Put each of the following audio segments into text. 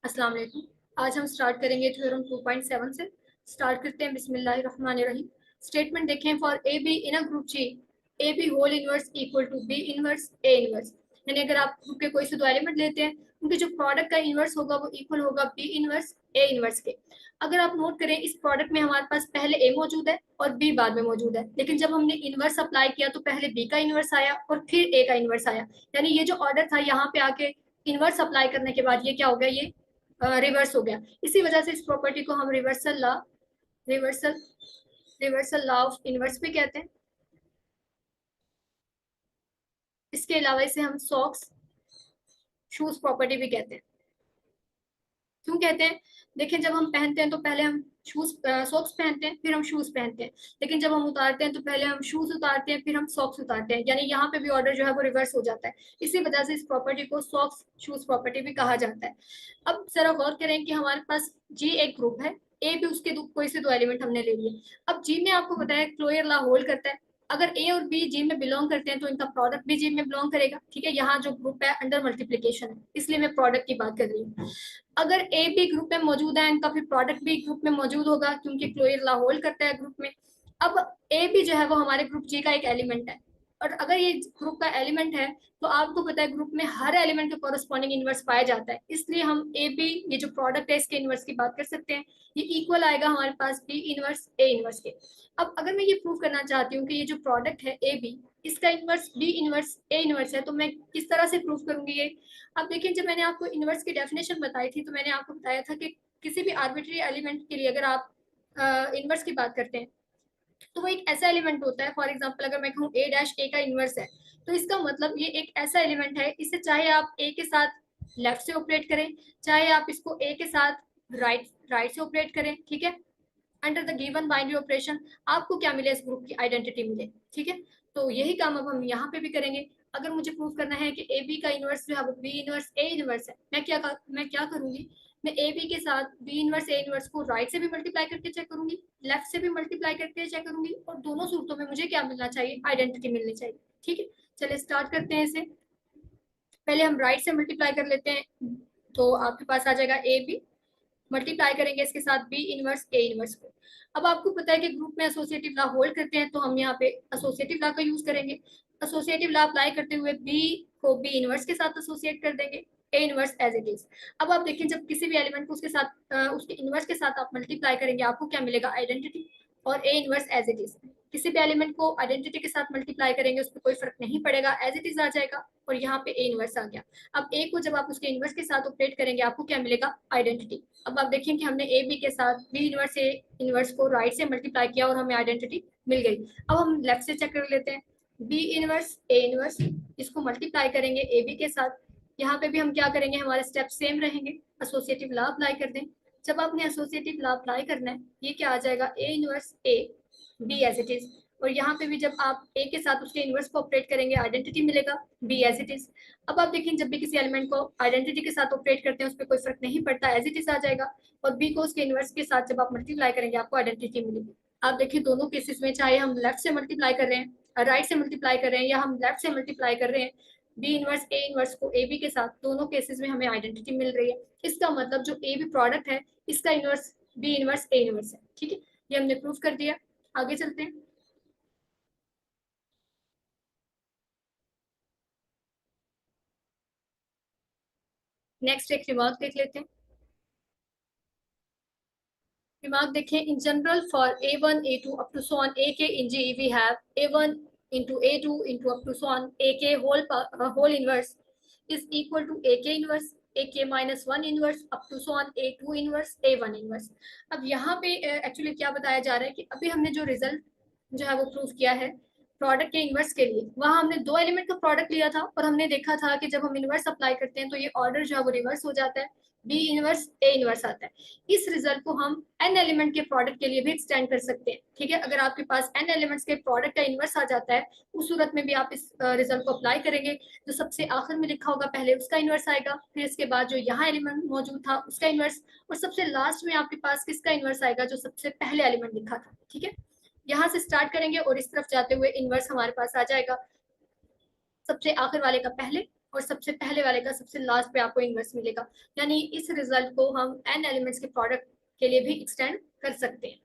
अस्सलाम वालेकुम। आज हम स्टार्ट करेंगे थ्योरम 2.7 से। स्टार्ट करते हैं बिस्मिल्लाहिर्रहमानिर्रहीम। स्टेटमेंट देखें, for a b in a group G a b whole inverse equal to b inverse a inverse. यानी अगर आप ग्रुप के कोई से दो एलिमेंट लेते हैं, उनके जो प्रोडक्ट का इनवर्स होगा वो इक्वल होगा बी इनवर्स ए इनवर्स के। अगर आप नोट करें, इस प्रोडक्ट में हमारे पास पहले ए मौजूद है और बी बाद में मौजूद है, लेकिन जब हमने इनवर्स अप्लाई किया तो पहले बी का इनवर्स आया और फिर ए का इनवर्स आया। यानी ये जो ऑर्डर था यहाँ पे आके इनवर्स अप्लाई करने के बाद ये क्या हो गया, ये रिवर्स हो गया। इसी वजह से इस प्रॉपर्टी को हम reversal reversal law of inverse भी कहते हैं। इसके अलावा इसे हम सॉक्स शूज प्रॉपर्टी भी कहते हैं। क्यों कहते हैं? देखें, जब हम पहनते हैं तो पहले हम शूज सॉक्स पहनते हैं, फिर हम शूज पहनते हैं। लेकिन जब हम उतारते हैं तो पहले हम शूज उतारते हैं, फिर हम सॉक्स उतारते हैं। यानी यहाँ पे भी ऑर्डर जो है वो रिवर्स हो जाता है। इसी वजह से इस प्रॉपर्टी को सॉक्स शूज प्रॉपर्टी भी कहा जाता है। अब जरा गौर करें कि हमारे पास जी एक ग्रुप है, ए भी उसके कोई से दो एलिमेंट हमने ले लिए। अब जी में आपको पता है क्लोयर लॉ होल्ड करता है। अगर ए और बी जी में बिलोंग करते हैं तो इनका प्रोडक्ट भी जी में बिलोंग करेगा। ठीक है, यहाँ जो ग्रुप है अंडर मल्टीप्लीकेशन है, इसलिए मैं प्रोडक्ट की बात कर रही हूँ। अगर ए भी ग्रुप में मौजूद है, इनका फिर प्रोडक्ट भी ग्रुप में मौजूद होगा, क्योंकि क्लोयर लॉ होल्ड करता है ग्रुप में। अब ए भी जो है वो हमारे ग्रुप जी का एक एलिमेंट है, और अगर ये ग्रुप का एलिमेंट है तो आपको पता है ग्रुप में हर एलिमेंट के कॉरस्पॉन्डिंग इनवर्स पाया जाता है। इसलिए हम ए बी, ये जो प्रोडक्ट है, इसके इनवर्स की बात कर सकते हैं। ये इक्वल आएगा हमारे पास बी इनवर्स ए इनवर्स के। अब अगर मैं ये प्रूव करना चाहती हूँ कि ये जो प्रोडक्ट है ए बी, इसका inverse b inverse a inverse है, तो मैं किस तरह से प्रूव करूंगी ये? अब देखिए, जब मैंने आपको इनवर्स की डेफिनेशन बताई थी तो मैंने आपको बताया था कि किसी भी आर्बिट्री एलिमेंट के लिए अगर आप इनवर्स की बात करते हैं तो वो एक ऐसा एलिमेंट होता है। फॉर एग्जांपल, अगर मैं कहूँ ए डैश ए का इनवर्स है, तो इसका मतलब ये एक ऐसा एलिमेंट है, इसे चाहे आप ए के साथ लेफ्ट से ऑपरेट करें, चाहे आप इसको ए के साथ राइट राइट से ऑपरेट करें। ठीक है, under the given binary operation आपको क्या मिले? इस ग्रुप की आइडेंटिटी मिले। ठीक है, तो यही काम अब हम यहाँ पे भी करेंगे। अगर मुझे प्रूव करना है कि ए बी का इनवर्स जो है वो बी इनवर्स ए इनवर्स है, मैं क्या करूंगी? मैं ए बी के साथ बी इनवर्स ए इनवर्स को राइट से भी मल्टीप्लाई करके चेक करूंगी, लेफ्ट से भी मल्टीप्लाई करके चेक करूंगी, और दोनों सूरतों में मुझे क्या मिलना चाहिए? आइडेंटिटी मिलनी चाहिए। ठीक है, चलिए स्टार्ट करते हैं इसे। पहले हम राइट से मल्टीप्लाई कर लेते हैं, तो आपके पास आ जाएगा ए बी, मल्टीप्लाई करेंगे इसके साथ बी इनवर्स ए इनवर्स को। अब आपको पता है कि ग्रुप में एसोसिएटिव लॉ होल्ड करते हैं, तो हम यहाँ पे एसोसिएटिव लॉ का यूज करेंगे। एसोसिएटिव लॉ अप्लाई करते हुए बी को बी इनवर्स के साथ एसोसिएट कर देंगे, a inverse as it is. अब आप देखिए, जब किसी भी एलिमेंट को उसके साथ उसके इनवर्स के साथ आप मल्टीप्लाई करेंगे, आपको क्या मिलेगा? आइडेंटिटी और a inverse as it is. किसी भी एलिमेंट को आइडेंटिटी के साथ मल्टीप्लाई करेंगे, उस पर कोई फर्क नहीं पड़ेगा, एज इट इज आ जाएगा, और यहाँ पे ए इनवर्स आ गया। अब ए को जब आप उसके इनवर्स के साथ ऑपरेट करेंगे, आपको क्या मिलेगा? आइडेंटिटी। अब आप देखें कि हमने ए बी के साथ बी इनवर्स ए इनवर्स को राइट से मल्टीप्लाई किया और हमें आइडेंटिटी मिल गई। अब हम लेफ्ट से चेक कर लेते हैं, बी इनवर्स ए इनवर्स, इसको मल्टीप्लाई करेंगे ए बी के साथ। यहाँ पे भी हम क्या करेंगे? हमारे स्टेप सेम रहेंगे, एसोसिएटिव लॉ अप्लाई कर दें। जब आपने एसोसिएटिव लॉ अप्लाई करना है, ये क्या आ जाएगा? A inverse a b as it is. और यहाँ पे भी जब आप ए के साथ उसके इनवर्स को ऑपरेट करेंगे, आइडेंटिटी मिलेगा बी एज इट इज। अब आप देखें, जब भी किसी एलिमेंट को आइडेंटिटी के साथ ऑपरेट करते हैं, उस पर कोई फर्क नहीं पड़ता, एज इट इज आ जाएगा। और बी को उसके इनवर्स के साथ जब आप मल्टीप्लाई करेंगे, आपको आइडेंटिटी मिलेगी। आप देखिए, दोनों केसेस में चाहे हम लेफ्ट से मल्टीप्लाई कर रहे हैं, राइट से मल्टीप्लाई कर रहे हैं, या हम लेफ्ट से मल्टीप्लाई कर रहे हैं बी इनवर्स ए इनवर्स को ए बी के साथ, दोनों केसेस में हमें आइडेंटिटी मिल रही है। इसका मतलब जो ए बी प्रोडक्ट है, इसका inverse b inverse a inverse है। ठीक है, ये हमने प्रूव कर दिया। आगे चलते हैं। नेक्स्ट एक रिमार्क देख लेते हैं। रिमार्क देखें, in general for a1 a2 up to so on ak in G we have a1 into a2 into up to so on ak whole inverse is equal to ak inverse ak minus 1 inverse up to so on a2 inverse a1 inverse। अब यहाँ पे actually क्या बताया जा रहा है कि अभी हमने जो रिजल्ट जो है वो प्रूव किया है प्रोडक्ट के इनवर्स के लिए, वहां हमने दो एलिमेंट का प्रोडक्ट लिया था और हमने देखा था कि जब हम इनवर्स अप्लाई करते हैं तो ये ऑर्डर जो है वो रिवर्स हो जाता है, बी इनवर्स ए इनवर्स आता है। इस रिजल्ट को हम एन एलिमेंट के प्रोडक्ट के लिए भी एक्सटेंड कर सकते हैं। ठीक है, अगर आपके पास एन एलिमेंट्स के प्रोडक्ट का इनवर्स आ जाता है, उस सूरत में भी आप इस रिजल्ट को अप्लाई करेंगे। जो सबसे आखिर में लिखा होगा पहले उसका इनवर्स आएगा, फिर इसके बाद जो यहाँ एलिमेंट मौजूद था उसका इनवर्स, और सबसे लास्ट में आपके पास किसका इनवर्स आएगा? जो सबसे पहले एलिमेंट लिखा था। ठीक है, यहाँ से स्टार्ट करेंगे और इस तरफ जाते हुए इनवर्स हमारे पास आ जाएगा सबसे आखिर वाले का पहले और सबसे पहले वाले का सबसे लास्ट पे आपको इनवर्स मिलेगा। यानी इस रिजल्ट को हम n एलिमेंट्स के प्रोडक्ट के लिए भी एक्सटेंड कर सकते हैं।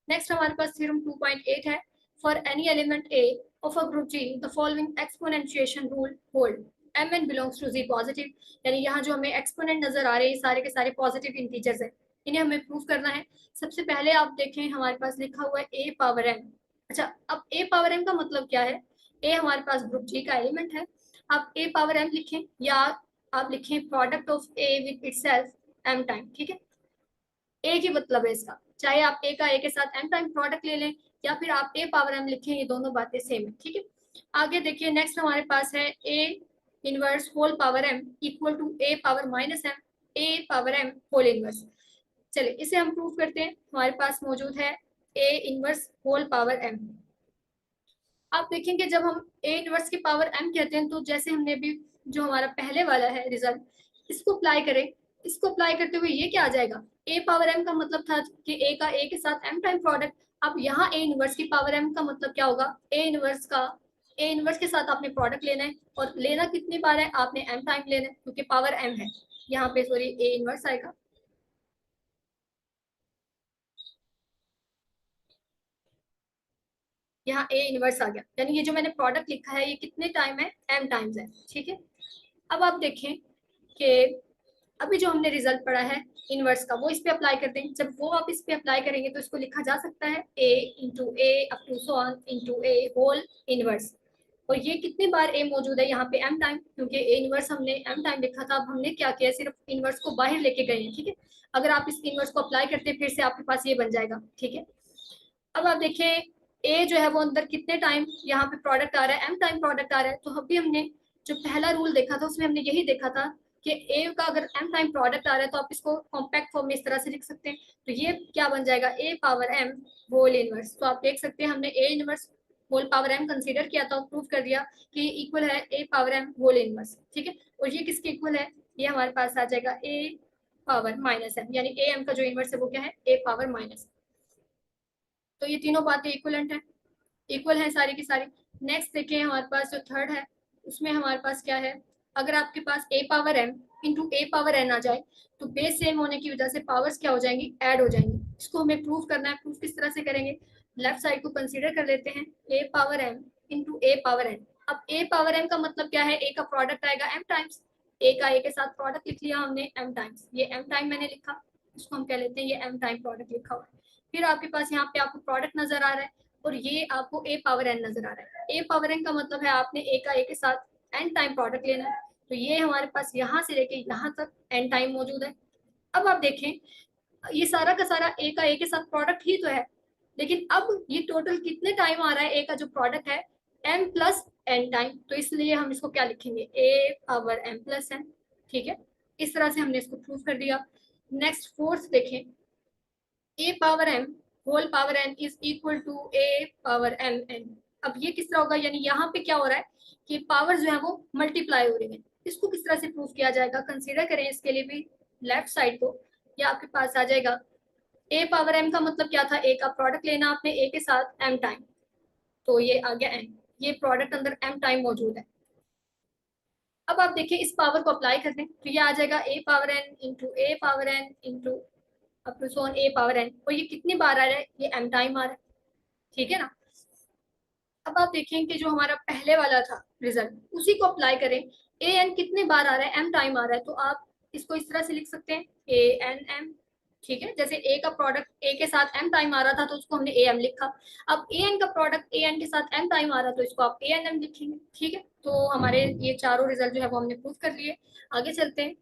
नेक्स्ट हमारे पास थ्योरम 2.8 है। For any element a of a group G the following exponentiation rule hold m n belongs to G positive. यानी यहाँ जो हमें एक्सपोनेंट नजर आ रहे हैं सारे के सारे पॉजिटिव इंटीजर्स हैं, इन्हें हमें प्रूव करना है। सबसे पहले आप देखें हमारे पास लिखा हुआ है ए पावर एम। अच्छा, अब ए पावर एम का मतलब क्या है? ए हमारे पास ग्रुप जी का एलिमेंट है। आप ए पावर एम लिखें या आप लिखें product of a with itself m time, ठीक है। एक ही मतलब है इसका, चाहे आप ए का ए के साथ एम टाइम प्रोडक्ट ले लें या फिर आप ए पावर एम लिखें, ये दोनों बातें सेम है, ठीक है। आगे देखिए नेक्स्ट हमारे पास है a inverse whole power m equal to a power minus m a power m whole inverse. चलिए इसे हम प्रूव करते हैं। हमारे पास मौजूद है a inverse whole power m. आप देखेंगे जब हम ए इनवर्स की पावर एम कहते हैं तो जैसे हमने भी जो हमारा पहले वाला है रिजल्ट इसको अप्लाई करें, इसको अप्लाई करते हुए ये क्या आ जाएगा? ए पावर एम का मतलब था कि ए का ए के साथ एम टाइम प्रोडक्ट। अब यहाँ ए इनवर्स की पावर एम का मतलब क्या होगा? ए इनवर्स के साथ आपने प्रोडक्ट लेना है, और लेना कितनी बार है? आपने एम टाइम लेना है क्योंकि पावर एम है। यहाँ पे सॉरी ए इनवर्स आएगा, यहाँ ए इनवर्स आ गया। यानी ये जो मैंने प्रोडक्ट लिखा है ये कितने टाइम है? एम टाइम्स है, ठीक है। अब आप देखें कि अभी जो हमने रिजल्ट पढ़ा है इनवर्स का वो इस पे अप्लाई करते हैं। जब वो आप इस पे अप्लाई करेंगे तो इसको लिखा जा सकता है a into a up to so on into a whole inverse. और ये कितनी बार ए मौजूद है यहाँ पे? एम टाइम, क्योंकि ए इनवर्स हमने एम टाइम लिखा था। अब हमने क्या किया? सिर्फ इनवर्स को बाहर लेके गए हैं, ठीक है। अगर आप इस इनवर्स को अप्लाई करते हैं फिर से आपके पास ये बन जाएगा, ठीक है। अब आप देखें ए जो है वो अंदर कितने टाइम यहाँ पे प्रोडक्ट आ रहा है? एम टाइम प्रोडक्ट आ रहा है। तो अभी हमने जो पहला रूल देखा था उसमें हमने यही देखा था कि ए का अगर एम टाइम प्रोडक्ट आ रहा है तो आप इसको कॉम्पैक्ट फॉर्म में इस तरह से लिख सकते हैं। तो ये क्या बन जाएगा? A power m whole inverse. तो आप देख सकते हैं हमने a inverse whole power m consider किया था और प्रूव कर दिया कि इक्वल है a power m whole inverse, ठीक है। और ये किसके इक्वल है? ये हमारे पास आ जाएगा ए पावर माइनस एम, यानी ए एम का जो इनवर्स है वो क्या है? A power minus. तो ये तीनों बातें इक्वलेंट है, इक्वल है सारी की सारी। नेक्स्ट देखिए हमारे पास जो थर्ड है उसमें हमारे पास क्या है? अगर आपके पास ए power M into a power N आ जाए तो बेस सेम होने की वजह से पावर्स क्या हो जाएंगी? ऐड हो जाएंगी। इसको हमें प्रूव करना है। प्रूफ किस तरह से करेंगे? लेफ्ट साइड को कंसीडर कर लेते हैं ए power M into a power N. अब ए पावर एम का मतलब क्या है? ए का प्रोडक्ट आएगा एम टाइम्स, ए का ए के साथ प्रोडक्ट लिख लिया हमने एम टाइम्स, ये एम टाइम मैंने लिखा, इसको हम कह लेते हैं ये एम टाइम प्रोडक्ट लिखा हुआ है। फिर आपके पास यहाँ पे आपको प्रोडक्ट नजर आ रहा है और ये आपको ए पावर एन नजर आ रहा है। ए पावर एन का मतलब है आपने ए का ए के साथ एन टाइम प्रोडक्ट लेना है। तो ये हमारे पास यहाँ से लेके यहाँ तक एन टाइम मौजूद है। अब आप देखें ये सारा का सारा ए का ए के साथ प्रोडक्ट ही तो है, लेकिन अब ये टोटल कितने टाइम आ रहा है? ए का जो प्रोडक्ट है एम प्लस एन टाइम। तो इसलिए हम इसको क्या लिखेंगे? ए पावर एम प्लस एन, ठीक है। इस तरह से हमने इसको प्रूव कर दिया। नेक्स्ट फोर्थ देखें, a power m whole power n is equal to a power m n. अब ये किस तरह होगा? यानी यहाँ पे क्या हो रहा है कि पावर जो है वो मल्टीप्लाई हो रही है। इसको किस तरह से प्रूव किया जाएगा? कंसीडर करें इसके लिए भी लेफ्ट साइड को, या आपके पास आ जाएगा ए पावर एम का मतलब क्या था? ए का प्रोडक्ट लेना आपने ए के साथ एम टाइम, तो ये आ गया एन, ये प्रोडक्ट अंदर एम टाइम मौजूद है। अब आप देखिए इस पावर को अप्लाई करते हैं तो ये आ जाएगा a power n into a power n into up to so on a power n. और ये कितनी बार आ रहा है? ये एम टाइम आ रहा है, ठीक है ना। अब आप देखें कि जो हमारा पहले वाला था रिजल्ट उसी को अप्लाई करें। ए एन कितने बार आ रहा है? एम टाइम आ रहा है। तो आप इसको इस तरह से लिख सकते हैं ए एन एम, ठीक है। जैसे ए का प्रोडक्ट ए के साथ एम टाइम आ रहा था तो उसको हमने ए एम लिखा। अब ए एन का प्रोडक्ट ए एन के साथ एम टाइम आ रहा है तो इसको आप ए एन एम लिखेंगे, ठीक है। तो हमारे ये चारों रिजल्ट जो है वो हमने प्रूव कर लिए। आगे चलते हैं।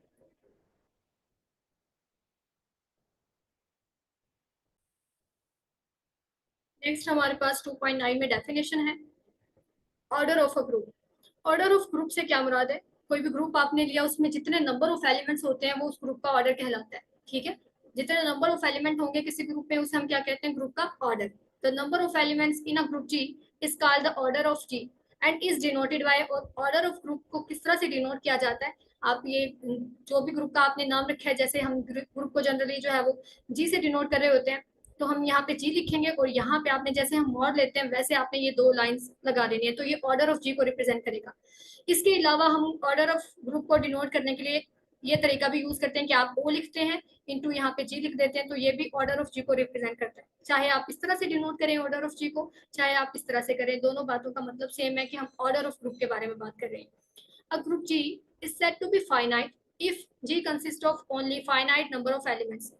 नेक्स्ट हमारे पास 2.9 में डेफिनेशन है order of a group. Order of group से क्या मुराद है? कोई भी ग्रुप आपने लिया उसमें जितने नंबर ऑफ एलिमेंट्स होते हैं वो उस ग्रुप का ऑर्डर कहलाता है, ठीक है। जितने नंबर ऑफ एलिमेंट होंगे किसी ग्रुप में उसे हम क्या कहते हैं? ग्रुप का order. The number of elements in a group G is called the order of G and is denoted by. और ऑर्डर ऑफ ग्रुप को किस तरह से डिनोट किया जाता है? आप ये जो भी ग्रुप का आपने नाम रखा है, जैसे हम ग्रुप को जनरली जो है वो जी से डिनोट कर रहे होते हैं, तो हम यहाँ पे जी लिखेंगे और यहाँ पे आपने जैसे हम मॉड लेते हैं वैसे आपने ये 2 लाइंस लगा देनी है, तो ये ऑर्डर ऑफ जी को रिप्रेजेंट करेगा। इसके अलावा हम ऑर्डर ऑफ ग्रुप को डिनोट करने के लिए ये तरीका भी यूज करते हैं कि आप ओ लिखते हैं इंटू यहाँ पे जी लिख देते हैं, तो ये भी ऑर्डर ऑफ जी को रिप्रेजेंट करता है। चाहे आप इस तरह से डिनोट करें ऑर्डर ऑफ जी को, चाहे आप इस तरह से करें, दोनों बातों का मतलब सेम है कि हम ऑर्डर ऑफ ग्रुप के बारे में बात कर रहे हैं। A group G is said to be finite if G consists of only finite number of elements.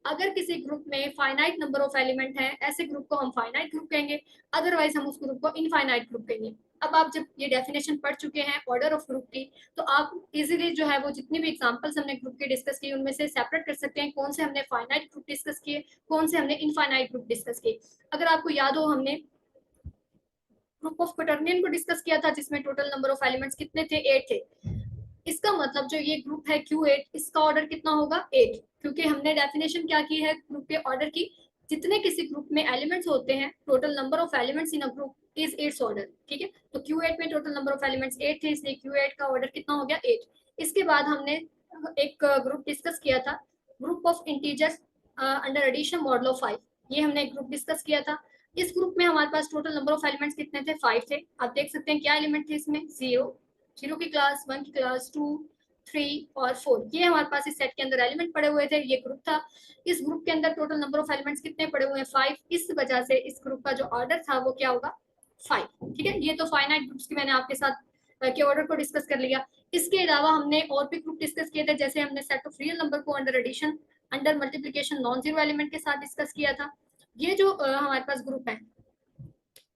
अगर किसी ग्रुप में फाइनाइट नंबर ऑफ एलिमेंट है, ऐसे ग्रुप को हम फाइनाइट ग्रुप कहेंगे, अदरवाइज हम उस ग्रुप को इनफाइनाइट ग्रुप कहेंगे। अब आप जब ये डेफिनेशन पढ़ चुके हैं ऑर्डर ऑफ ग्रुप की, तो आप इजीली जो है वो जितनी भी एग्जांपल्स हमने ग्रुप के डिस्कस किए उनमें से सेपरेट कर सकते हैं कौन से हमने फाइनाइट ग्रुप डिस्कस किए, कौन से हमने इनफाइनाइट ग्रुप डिस्कस किए। अगर आपको याद हो, हमने ग्रुप ऑफ क्वाटर्नियन को डिस्कस किया था जिसमें टोटल नंबर ऑफ एलिमेंट्स कितने थे, 8 थे। इसका मतलब जो ये ग्रुप है Q8, इसका ऑर्डर कितना होगा, 8, क्योंकि हमने डेफिनेशन क्या की है ग्रुप के ऑर्डर की, जितने किसी ग्रुप में एलिमेंट्स होते हैं total number of elements in a group is 8 order. ठीक है, तो Q8 में टोटल नंबर ऑफ एलिमेंट्स 8 थे, इसलिए Q8 का ऑर्डर कितना हो गया, 8। इसके बाद हमने एक ग्रुप डिस्कस किया था, group of integers under edition model of 5। ये हमने एक ग्रुप डिस्कस किया था। इस ग्रुप में हमारे पास टोटल नंबर ऑफ एलिमेंट्स कितने थे, 5 थे। आप देख सकते हैं क्या एलिमेंट थे इसमें, 0 की क्लास, 1 की क्लास, 2, 3 और 4, ये हमारे पास इस सेट के अंदर एलिमेंट पड़े हुए थे, ये ग्रुप था। इस ग्रुप के अंदर टोटल नंबर ऑफ एलिमेंट्स कितने पड़े हुए हैं, 5। इस वजह से इस ग्रुप का जो ऑर्डर था वो क्या होगा, 5। ठीक है, ये तो फाइनाइट ग्रुप्स की मैंने आपके साथ के ऑर्डर को डिस्कस कर लिया। इसके अलावा हमने और भी ग्रुप डिस्कस किए थे, जैसे हमने सेट ऑफ रियल नंबर को under addition, under multiplication, non zero element के साथ डिस्कस किया था। ये जो हमारे पास ग्रुप है,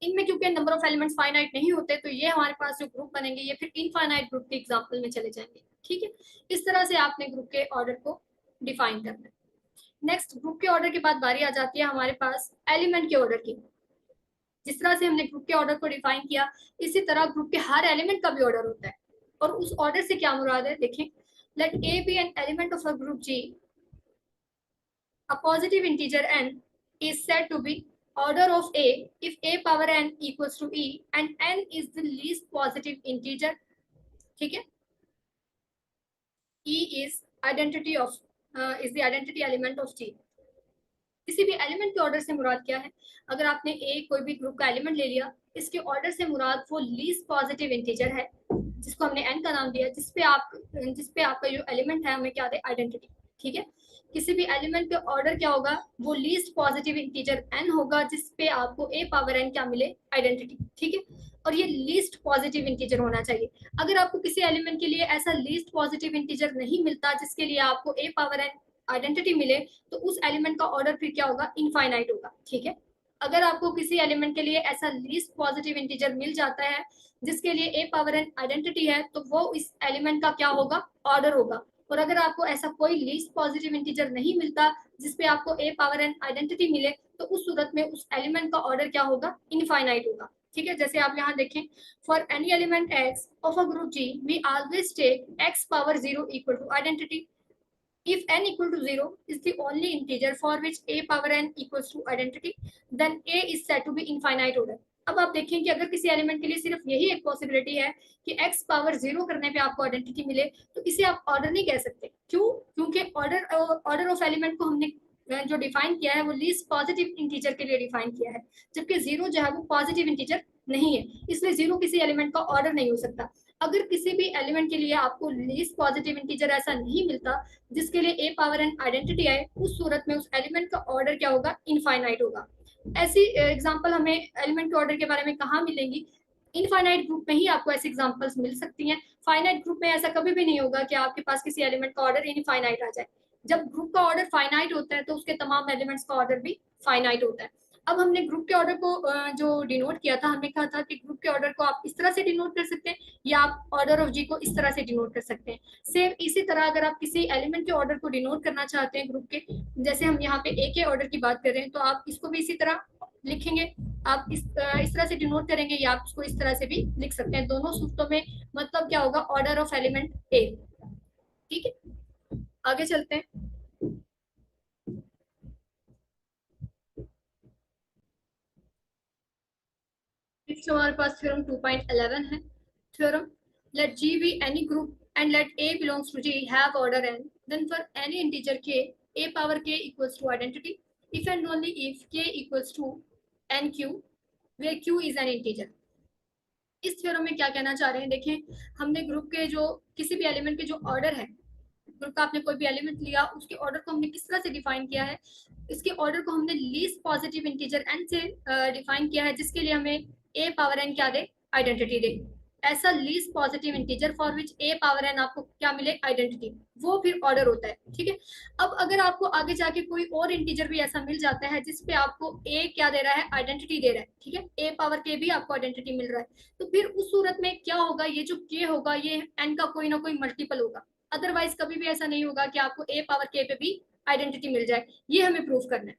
इनमें क्योंकि नंबर ऑफ एलिमेंट्स फाइनाइट नहीं होते, तो ये हमारे पास जो ग्रुप बनेंगे ये फिर इनफाइनाइट ग्रुप के एग्जांपल में चले जाएंगे। ठीक है, इस तरह से आपने ग्रुप के ऑर्डर को डिफाइन करना है। नेक्स्ट, ग्रुप के ऑर्डर के बाद बारी आ जाती है हमारे पास एलिमेंट के ऑर्डर की। जिस तरह से हमने ग्रुप के ऑर्डर को डिफाइन किया, इसी तरह ग्रुप के हर एलिमेंट का भी ऑर्डर होता है। और उस ऑर्डर से क्या मुराद है, देखें, let a b an element of a group G, a positive integer n is said to be order of a if a power n equals to e and n is the least positive integer. ठीक है, e is identity of is the identity element of g. किसी भी element के order से मुराद क्या है, अगर आपने ए कोई भी ग्रुप का एलिमेंट ले लिया, इसके ऑर्डर से मुराद वो लीस्ट पॉजिटिव इंटीजर है जिसको हमने एन का नाम दिया, जिसपे आपका जो एलिमेंट है हमें क्या दे, आइडेंटिटी। ठीक है, किसी भी एलिमेंट के ऑर्डर क्या होगा, वो लीस्ट पॉजिटिव इंटीजर एन होगा जिसपे आपको ए पावर एन क्या मिले, आइडेंटिटी। ठीक है, और ये लीस्ट पॉजिटिव इंटीजर होना चाहिए। अगर आपको किसी एलिमेंट के लिए ऐसा लीस्ट पॉजिटिव इंटीजर नहीं मिलता जिसके लिए आपको ए पावर एन आइडेंटिटी मिले, तो उस एलिमेंट का ऑर्डर फिर क्या होगा, इनफाइनाइट होगा। ठीक है, अगर आपको किसी एलिमेंट के लिए ऐसा लीस्ट पॉजिटिव इंटीजर मिल जाता है जिसके लिए ए पावर एन आइडेंटिटी है, तो वो इस एलिमेंट का क्या होगा, ऑर्डर होगा। और अगर आपको ऐसा कोई लीस्ट पॉजिटिव इंटीजर नहीं मिलता जिसपे आपको ए पावर एन आइडेंटिटी मिले, तो उस सूरत में उस एलिमेंट का ऑर्डर क्या होगा, इनफाइनाइट होगा। ठीक है, जैसे आप यहाँ देखें, for any element x of a group G we always take x power 0 equal to identity if n equal to 0 is the only integer for which a power n equals to identity, then a is said to be infinite order. अब आप देखें कि अगर किसी element के लिए सिर्फ यही एक पॉसिबिलिटी है कि x पावर 0 करने पे आपको आइडेंटिटी मिले, तो इसे आप ऑर्डर नहीं कह सकते। क्यों, क्योंकि ऑर्डर ऑफ एलिमेंट को हमने जो डिफाइन किया है वो लीस्ट पॉजिटिव इंटीजर के लिए डिफाइन किया है, जबकि 0 जो है वो पॉजिटिव इंटीजर नहीं है, इसलिए 0 किसी एलिमेंट का ऑर्डर नहीं हो सकता। अगर किसी भी एलिमेंट के लिए आपको लीस्ट पॉजिटिव इंटीजर ऐसा नहीं मिलता जिसके लिए ए पावर एन आइडेंटिटी आए, उस सूरत में उस एलिमेंट का ऑर्डर क्या होगा, इनफाइनाइट होगा। ऐसी एग्जांपल हमें एलिमेंट के ऑर्डर के बारे में कहाँ मिलेंगी, इनफाइनाइट ग्रुप में ही आपको ऐसी एग्जांपल्स मिल सकती हैं। फाइनाइट ग्रुप में ऐसा कभी भी नहीं होगा कि आपके पास किसी एलिमेंट का ऑर्डर इनफाइनाइट आ जाए। जब ग्रुप का ऑर्डर फाइनाइट होता है तो उसके तमाम एलिमेंट्स का ऑर्डर भी फाइनाइट होता है। अब हमने ग्रुप के ऑर्डर को जो डिनोट किया था, हमने कहा था कि ग्रुप के ऑर्डर को आप इस तरह से डिनोट कर सकते हैं या आप ऑर्डर ऑफ जी को इस तरह से डिनोट कर सकते हैं। सेम इसी तरह अगर आप किसी एलिमेंट के ऑर्डर को डिनोट करना चाहते हैं ग्रुप के, जैसे हम यहाँ पे ए के ऑर्डर की बात कर रहे हैं, तो आप इसको भी इसी तरह लिखेंगे, आप इस तरह से डिनोट करेंगे या आप इसको इस तरह से भी लिख सकते हैं। दोनों सूत्रों में मतलब क्या होगा, ऑर्डर ऑफ एलिमेंट ए। ठीक है, आगे चलते हैं। नेक्स्ट हमारे पास थ्योरम 2.11 है। Theorem, let G be any group and let A belongs to G have order n, then for any integer k, A power k equals to identity if and only if k equals to n q where q is an integer. इस theorem में क्या कहना चाह रहे हैं, देखें हमने group के जो किसी भी एलिमेंट के जो ऑर्डर है, ग्रुप का आपने कोई भी एलिमेंट लिया उसके ऑर्डर को हमने किस तरह से डिफाइन किया है, इसके ऑर्डर को हमने लीस्ट पॉजिटिव इंटीजर n से डिफाइन किया है, जिसके लिए हमें a पावर n क्या दे, आइडेंटिटी दे। ऐसा least positive integer for which a power n आपको क्या मिले, आइडेंटिटी, वो फिर ऑर्डर होता है। ठीक है, अब अगर आपको आगे जाके कोई और इंटीजर भी ऐसा मिल जाता है जिसपे आपको a क्या दे रहा है, आइडेंटिटी दे रहा है, ठीक है, a पावर k भी आपको आइडेंटिटी मिल रहा है, तो फिर उस सूरत में क्या होगा, ये जो k होगा ये n का कोई ना कोई मल्टीपल होगा। अदरवाइज कभी भी ऐसा नहीं होगा कि आपको a पावर k पे भी आइडेंटिटी मिल जाए। ये हमें प्रूव करना है।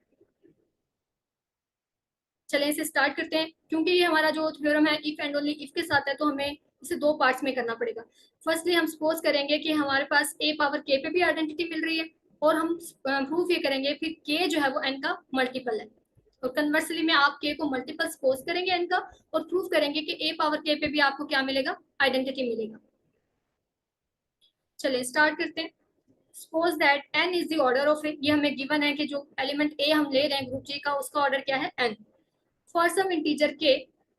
चलें इसे स्टार्ट करते हैं। क्योंकि ये हमारा जो थ्योरम है इफ एंड ओनली इफ के साथ है, तो हमें इसे दो पार्ट्स में करना पड़ेगा। फर्स्टली हम सपोज करेंगे कि हमारे पास a पावर k पे भी आइडेंटिटी मिल रही है, और हम प्रूफ ये करेंगे फिर k जो है वो n का मल्टीपल है। और कन्वर्सली में आप k को मल्टीपल सपोज करेंगे n का, और प्रूफ करेंगे कि a पावर k पे भी आपको क्या मिलेगा, आइडेंटिटी मिलेगा। चलिए स्टार्ट करते हैं। Suppose that n is the order of a, ये हमें गिवन है कि जो एलिमेंट a हम ले रहे हैं ग्रुप G का, उसका ऑर्डर क्या है, n। For some integer k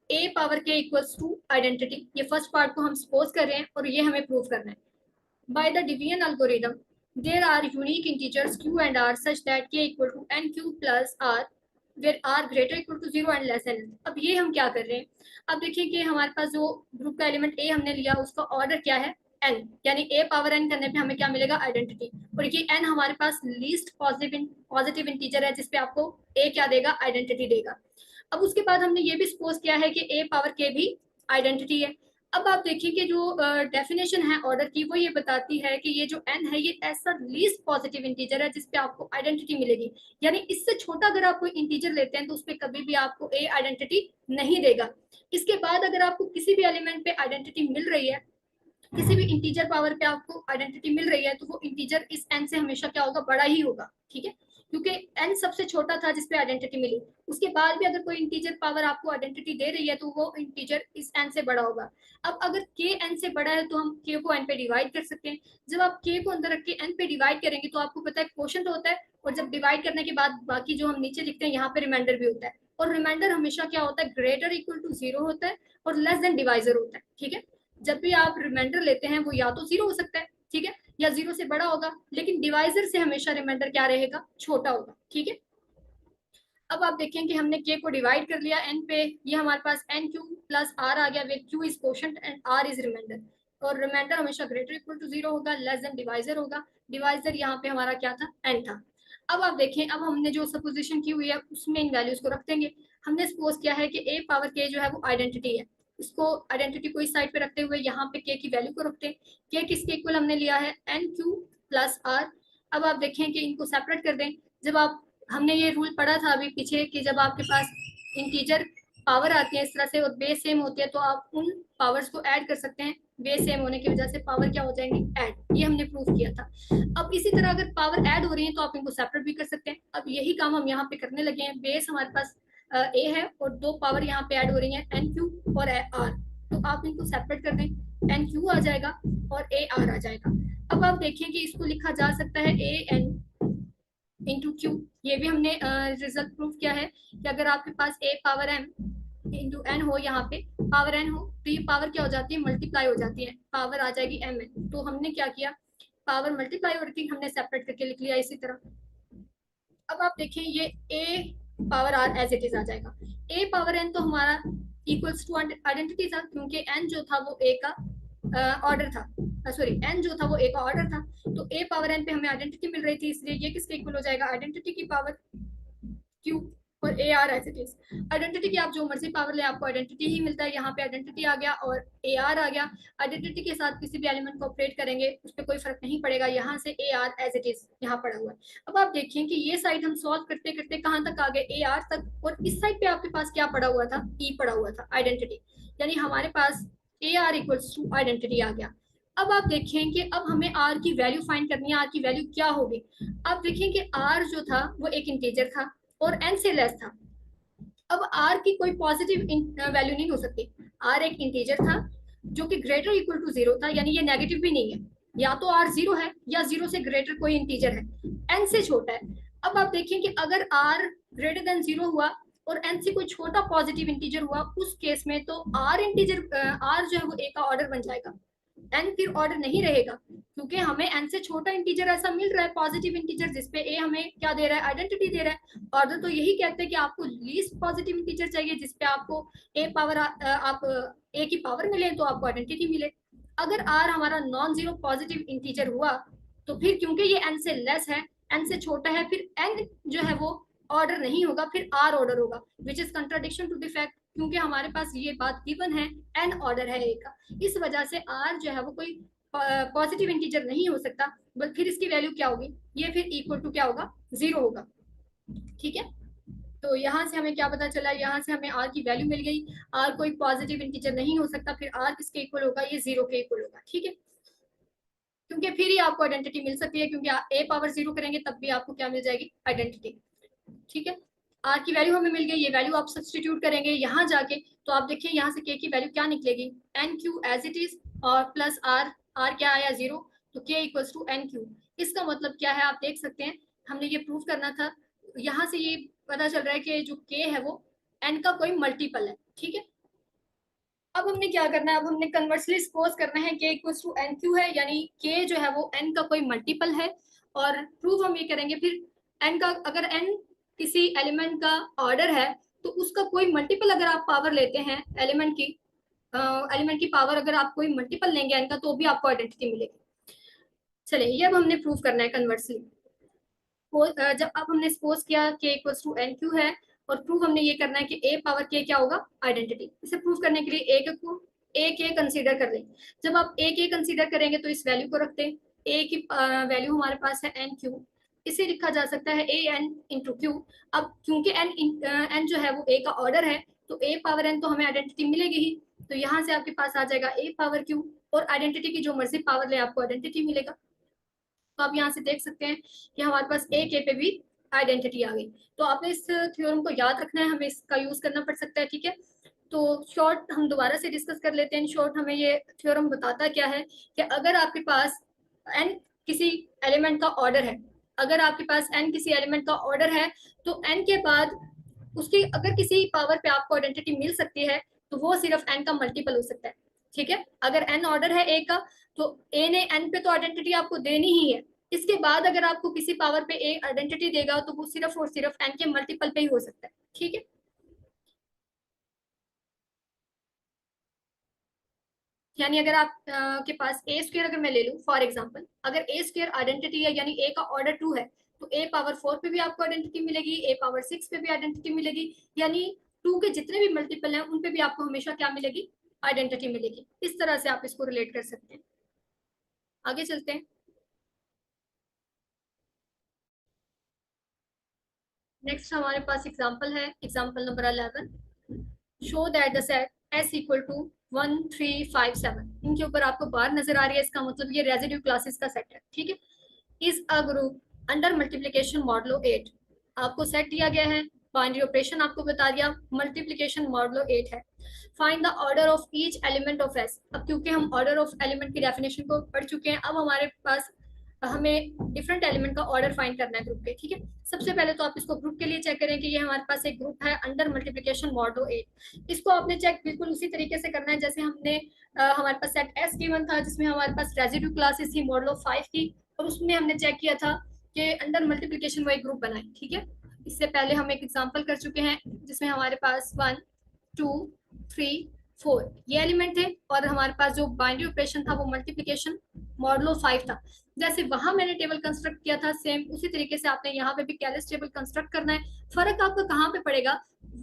a power k equals to identity, ये फर्स्ट पार्ट को हम सपोज कर रहे हैं और ये हमें प्रूव करना है। By the division algorithm there are unique integers q and r such that k equal to n q plus r where r greater equal to 0 and less than. अब ये हम क्या कर रहे हैं, अब देखिए कि हमारे पास जो ग्रुप का एलिमेंट a हमने लिया उसका ऑर्डर क्या है, n, यानी a पावर n करने पे हमें क्या मिलेगा, आइडेंटिटी। और ये n हमारे पास लीस्ट पॉजिटिव इंटीजर है जिसपे आपको a क्या देगा, आइडेंटिटी देगा। अब उसके बाद हमने ये भी सपोज किया है कि a पावर k भी आइडेंटिटी है। अब आप देखिए कि जो डेफिनेशन है ऑर्डर की, वो ये बताती है कि ये जो n है ये ऐसा लीस्ट पॉजिटिव इंटीजर है जिसपे आपको आइडेंटिटी मिलेगी। यानी इससे छोटा अगर आप कोई इंटीजर लेते हैं तो उस पर कभी भी आपको a आइडेंटिटी नहीं देगा। इसके बाद अगर आपको किसी भी एलिमेंट पे आइडेंटिटी मिल रही है, किसी भी इंटीजर पावर पे आपको आइडेंटिटी मिल रही है, तो वो इंटीजर इस n से हमेशा क्या होगा, बड़ा ही होगा। ठीक है, क्योंकि n सबसे छोटा था जिसपे आइडेंटिटी मिली, उसके बाद भी अगर कोई इंटीजर पावर आपको आइडेंटिटी दे रही है तो वो इंटीजर इस n से बड़ा होगा। अब अगर k n से बड़ा है तो हम k को n पे डिवाइड कर सकते हैं। जब आप k को अंदर रख के n पे डिवाइड करेंगे तो आपको पता है क्वोशंट होता है, और जब डिवाइड करने के बाद बाकी जो हम नीचे लिखते हैं यहाँ पे रिमाइंडर भी होता है, और रिमाइंडर हमेशा क्या होता है, ग्रेटर इक्वल टू 0 होता है और लेस देन डिवाइजर होता है। ठीक है, जब भी आप रिमाइंडर लेते हैं वो या तो 0 हो सकता है, ठीक है, या 0 से बड़ा होगा, लेकिन डिवाइजर से हमेशा रिमाइंडर क्या रहेगा, छोटा होगा। ठीक है, अब आप देखें कि हमने k को डिवाइड कर लिया n पे, ये हमारे पास n क्यू प्लस r आ गया, where q is quotient and r is remainder. और रिमाइंडर हमेशा ग्रेटर इक्वल टू 0 होगा, लेस देन डिवाइजर होगा। डिवाइजर यहाँ पे हमारा क्या था, n था। अब आप देखें, अब हमने जो सपोजिशन की हुई है उसमें इन वैल्यूज को रख देंगे। हमने सपोज किया है कि a पावर k जो है वो आइडेंटिटी है, इसको आइडेंटिटी को इस साइड पे रखते हुए यहाँ पे k की वैल्यू को रखते हैं। k किसके इक्वल हमने लिया है, n क्यू प्लस r। अब आप देखें कि इनको सेपरेट कर दें। जब आप, हमने ये रूल पढ़ा था अभी पीछे कि जब आपके पास इंटीजर पावर आती है इस तरह से और बेस सेम होती है तो आप उन पावर्स को ऐड कर सकते हैं। बेस सेम होने की वजह से पावर क्या हो जाएंगी, ऐड। ये हमने प्रूव किया था। अब इसी तरह अगर पावर ऐड हो रही है तो आप इनको सेपरेट भी कर सकते हैं। अब यही काम हम यहाँ पे करने लगे हैं। बेस हमारे पास ए है और दो पावर यहाँ पे ऐड हो रही है, एन क्यू और आर, तो आप इनको सेपरेट कर दें, एन क्यू आ जाएगा और ए आर आ जाएगा। अब आप देखिए कि इसको लिखा जा सकता है ए एन इंटू क्यू। ये भी हमने रिजल्ट प्रूव किया है कि अगर आपके पास a power m into n हो, यहाँ पे पावर n हो, तो ये पावर क्या हो जाती है, मल्टीप्लाई हो जाती है, पावर आ जाएगी mn। तो हमने क्या किया, पावर मल्टीप्लाई हो रही थी, हमने सेपरेट करके लिख लिया इसी तरह। अब आप देखिए ये a power r as it is आ जाएगा। a पावर n तो हमारा इक्वल्स टू आइडेंटिटी था, क्योंकि n जो था वो a का ऑर्डर था, सॉरी n जो था वो a का ऑर्डर था, तो a पावर n पे हमें आइडेंटिटी मिल रही थी, इसलिए ये किसके इक्वल हो जाएगा, आइडेंटिटी की पावर q और a r as it is. Identity की आप जो मर्जी पावर ले, आपको आइडेंटिटी ही मिलता है। यहाँ पे आइडेंटिटी आ गया और a r आ गया। आइडेंटिटी के साथ किसी भी एलिमेंट को ऑपरेट करेंगे उस पर कोई फर्क नहीं पड़ेगा, यहाँ से a r as it is यहाँ पड़ा हुआ है। अब आप देखिए कि ये साइड हम सॉल्व करते करते कहाँ तक आ गए, a r तक, और इस साइड पे आपके पास क्या पड़ा हुआ था, e पड़ा हुआ था, आइडेंटिटी। यानी हमारे पास a r equals to identity आ गया। अब आप देखें कि अब हमें r की वैल्यू फाइंड करनी है। r की वैल्यू क्या होगी, आप देखें कि r जो था वो एक इंटीजर था और n से लेस था। अब r की कोई पॉजिटिव वैल्यू नहीं हो सकती। r एक इंटीजर था जो कि ग्रेटर इक्वल टू 0 था, यानी ये नेगेटिव भी नहीं है, या तो r 0 है या 0 से ग्रेटर कोई इंटीजर है, n से छोटा है। अब आप देखिए कि अगर r ग्रेटर देन 0 हुआ और n से कोई छोटा पॉजिटिव इंटीजर हुआ, उस केस में तो r इंटीजर r जो है वो a का ऑर्डर बन जाएगा, n फिर ऑर्डर नहीं रहेगा, क्योंकि हमें n से छोटा इंटीजर ऐसा मिल रहा है, पॉजिटिव इंटीजर, जिसपे a हमें क्या दे रहा है, आइडेंटिटी दे रहा है। ऑर्डर तो यही कहते हैं कि आपको लीस्ट पॉजिटिव इंटीजर चाहिए जिसपे आपको a पावर आप a की पावर मिले तो आपको आइडेंटिटी मिले। अगर r हमारा नॉन जीरो पॉजिटिव इंटीजर हुआ तो फिर क्योंकि ये n से लेस है, n से छोटा है, फिर n जो है वो ऑर्डर नहीं होगा, फिर r ऑर्डर होगा, which is contradiction to the fact, क्योंकि हमारे पास ये बात गिवन है n ऑर्डर है a का। इस वजह से r जो है वो कोई पॉजिटिव इंटीजर नहीं हो सकता, बट फिर इसकी वैल्यू क्या होगी, ये फिर इक्वल टू क्या होगा, 0 होगा। ठीक है, तो यहाँ से हमें क्या पता चला, यहाँ से हमें r की वैल्यू मिल गई, r कोई पॉजिटिव इंटीजर नहीं हो सकता, फिर r किसके इक्वल होगा, ये 0 के इक्वल होगा। ठीक है, क्योंकि फिर ही आपको आइडेंटिटी मिल सकती है, क्योंकि a पावर 0 करेंगे तब भी आपको क्या मिल जाएगी, आइडेंटिटी। ठीक है, r की वैल्यू हमें मिल गई, ये वैल्यू आप सब्सटीट्यूट करेंगे यहाँ जाके, तो आप देखिए यहाँ से k की वैल्यू क्या निकलेगी, n q as it is, और प्लस r, r क्या आया 0, तो k equals to n q. इसका मतलब क्या है, आप देख सकते हैं, हमने ये प्रूव करना था, यहाँ से ये पता चल रहा है कि जो k है वो n का कोई मल्टीपल है। ठीक है, अब हमने क्या करना है, अब हमने कन्वर्सली सपोज करना है k equals to n q है, यानी k जो है वो n का कोई मल्टीपल है, और प्रूव हम ये करेंगे फिर n का, अगर n किसी एलिमेंट का ऑर्डर है तो उसका कोई मल्टीपल अगर आप पावर लेते हैं एलिमेंट की पावर अगर आप कोई मल्टीपल लेंगे n का, तो भी आपको आइडेंटिटी मिलेगी। चलिए, ये अब हमने प्रूव करना है कन्वर्सली। जब अब हमने सपोज किया k equals to n q है, और प्रूव हमने ये करना है कि a पावर k क्या होगा, आइडेंटिटी। इसे प्रूव करने के लिए a के कंसीडर कर लें। जब आप a के कंसीडर करेंगे तो इस वैल्यू को रखते हैं, a की वैल्यू हमारे पास है एन क्यू, इसे लिखा जा सकता है a n इंटू क्यू। अब क्योंकि n जो है वो a का ऑर्डर है, तो a पावर n तो हमें आइडेंटिटी मिलेगी ही, तो यहाँ से आपके पास आ जाएगा a पावर q, और आइडेंटिटी की जो मर्जी पावर ले आपको आइडेंटिटी मिलेगा। तो आप यहाँ से देख सकते हैं कि हमारे पास ए के पे भी आइडेंटिटी आ गई। तो आपने इस थ्योरम को याद रखना है, हमें इसका यूज करना पड़ सकता है। ठीक है, तो शॉर्ट हम दोबारा से डिस्कस कर लेते हैं। शॉर्ट हमें ये थ्योरम बताता क्या है कि अगर आपके पास n किसी एलिमेंट का ऑर्डर है, अगर आपके पास n किसी एलिमेंट का ऑर्डर है, तो n के बाद उसकी अगर किसी पावर पे आपको आइडेंटिटी मिल सकती है, तो वो सिर्फ n का मल्टीपल हो सकता है। ठीक है, अगर n ऑर्डर है a का, तो a ने n पे तो आइडेंटिटी आपको देनी ही है, इसके बाद अगर आपको किसी पावर पे a आइडेंटिटी देगा तो वो सिर्फ और सिर्फ n के मल्टीपल पे ही हो सकता है। ठीक है, यानी अगर आप के पास ए स्क्र अगर मैं ले लूँ फॉर एग्जाम्पल, अगर ए स्क्र आइडेंटिटी है, यानी ए का ऑर्डर 2 है, तो ए पावर 4 पे भी आपको आइडेंटिटी मिलेगी, ए पावर 6 पे भी आइडेंटिटी मिलेगी, यानी 2 के जितने भी मल्टीपल हैं उन पे भी आपको हमेशा क्या मिलेगी, आइडेंटिटी मिलेगी। इस तरह से आप इसको रिलेट कर सकते हैं। आगे चलते हैं, नेक्स्ट हमारे पास एग्जाम्पल है, example number 11। Show that the set S equal to 1 3 5 7, इनके ऊपर आपको बार नजर आ रही है, इसका मतलब ये रेजिड्यू क्लासेस का सेट है। ठीक है, is a group under multiplication modulo 8, आपको सेट दिया गया है, बाइनरी ऑपरेशन आपको बता दिया, मल्टीप्लीकेशन मॉडलो 8 है। Find the order of each element of S. अब क्योंकि हम ऑर्डर ऑफ एलिमेंट की डेफिनेशन को पढ़ चुके हैं, अब हमारे पास हमें डिफरेंट एलिमेंट का ऑर्डर फाइंड करना है ग्रुप के। ठीक है, सबसे पहले तो आप इसको ग्रुप के लिए चेक करें कि ये हमारे पास एक ग्रुप है अंडर मल्टीप्लीकेशन मॉडलो 8। इसको आपने चेक बिल्कुल उसी तरीके से करना है जैसे हमने हमारे पास सेट एस गिवन था, जिसमें हमारे पास रेजिड्यू क्लासेस थी मॉडलो 5 की, और उसमें हमने चेक किया था कि अंडर मल्टीप्लीकेशन वो एक ग्रुप बनाए। ठीक है, इससे पहले हम एक एग्जाम्पल कर चुके हैं जिसमें हमारे पास 1 2 3 4 ये एलिमेंट थे, और हमारे पास जो बाइनरी ऑपरेशन था वो मल्टीप्लीकेशन मॉडलो 5 था। जैसे वहां मैंने टेबल कंस्ट्रक्ट किया था, सेम उसी तरीके से आपने यहाँ पे भी कैलिस टेबल कंस्ट्रक्ट करना है। फर्क आपका कहाँ पे पड़ेगा,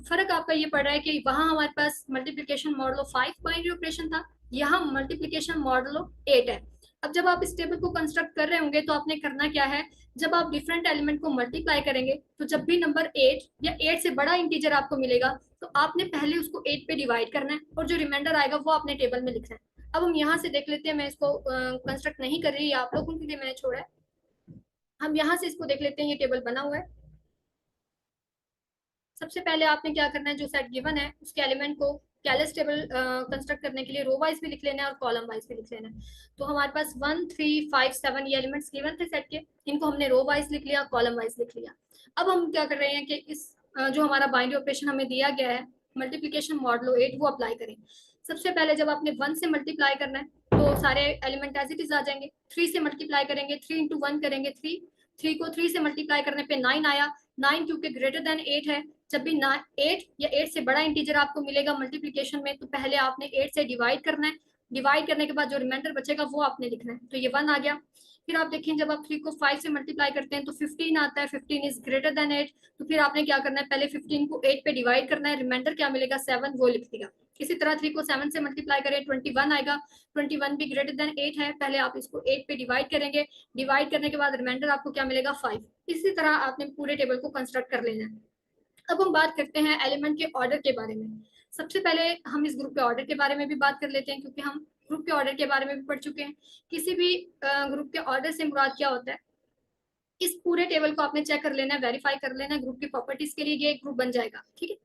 फर्क आपका ये पड़ रहा है कि वहां हमारे पास मल्टीप्लीकेशन मॉडलो 5 बाइनरी ऑपरेशन था, यहाँ मल्टीप्लीकेशन मॉडलो 8 है। अब जब आप इस टेबल को कंस्ट्रक्ट कर रहे होंगे तो आपने करना क्या है, जब आप डिफरेंट एलिमेंट को मल्टीप्लाई करेंगे तो जब भी नंबर 8 या 8 से बड़ा इंटीजर आपको मिलेगा, तो आपने पहले उसको 8 पे डिवाइड करना है, और जो रिमाइंडर आएगा वो आपने टेबल में लिखना है। अब हम यहाँ से देख लेते हैं, मैं इसको कंस्ट्रक्ट नहीं कर रही, आप लोगों के लिए मैंने छोड़ा है। हम यहाँ से इसको देख लेते हैं, ये टेबल बना हुआ है। सबसे पहले आपने क्या करना है, जो सेट गिवन है उसके एलिमेंट को कैलस टेबल कंस्ट्रक्ट करने के लिए रो वाइज भी लिख लेना है और कॉलम वाइज भी लिख लेना है। तो हमारे पास 1 3 5 7 ये एलिमेंट्स गिवन थे सेट के, इनको हमने रो वाइज लिख लिया, कॉलम वाइज लिख लिया। अब हम क्या कर रहे हैं कि इस जो हमारा बाइनरी ऑपरेशन हमें दिया गया है मल्टीप्लीकेशन मॉडुलो 8 वो अप्लाई करें। सबसे पहले जब आपने 1 से मल्टीप्लाई करना है तो सारे एलिमेंट एज इट इज आ जाएंगे। 3 से मल्टीप्लाई करेंगे, 3 इंटू 1 करेंगे 3, 3 को 3 से मल्टीप्लाई करने पे 9 आया। 9 क्योंकि ग्रेटर देन 8 है, जब भी 8 या 8 से बड़ा इंटीजर आपको मिलेगा मल्टीप्लीकेशन में तो पहले आपने 8 से डिवाइड करना है। डिवाइड करने के बाद जो रिमाइंडर बचेगा वो आपने लिखना है। तो ये 1 आ गया। फिर आप देखें जब आप 3 को 5 से मल्टीप्लाई करते हैं तो 15 आता है, 15 इज ग्रेटर देन 8। तो फिर आपने क्या करना है, पहले 15 को 8 पे डिवाइड करना है, रिमाइंडर क्या मिलेगा 7 वो लिख दिया। इसी तरह 3 को 7 से मल्टीप्लाई करें 21 आएगा। 21 भी ग्रेटर देन 8 है, पहले आप इसको 8 पे डिवाइड करेंगे, डिवाइड करने के बाद रिमाइंडर आपको क्या मिलेगा 5। इसी तरह आपने पूरे टेबल को कंस्ट्रक्ट कर लेना है। अब हम बात करते हैं एलिमेंट के ऑर्डर के बारे में। सबसे पहले हम इस ग्रुप के ऑर्डर के बारे में भी बात कर लेते हैं, क्योंकि हम ग्रुप के ऑर्डर के बारे में भी पढ़ चुके हैं। किसी भी ग्रुप के ऑर्डर से मुराद क्या होता है, इस पूरे टेबल को आपने चेक कर लेना है, वेरीफाई कर लेना है, ग्रुप की प्रॉपर्टीज के लिए ये एक ग्रुप बन जाएगा। ठीक है।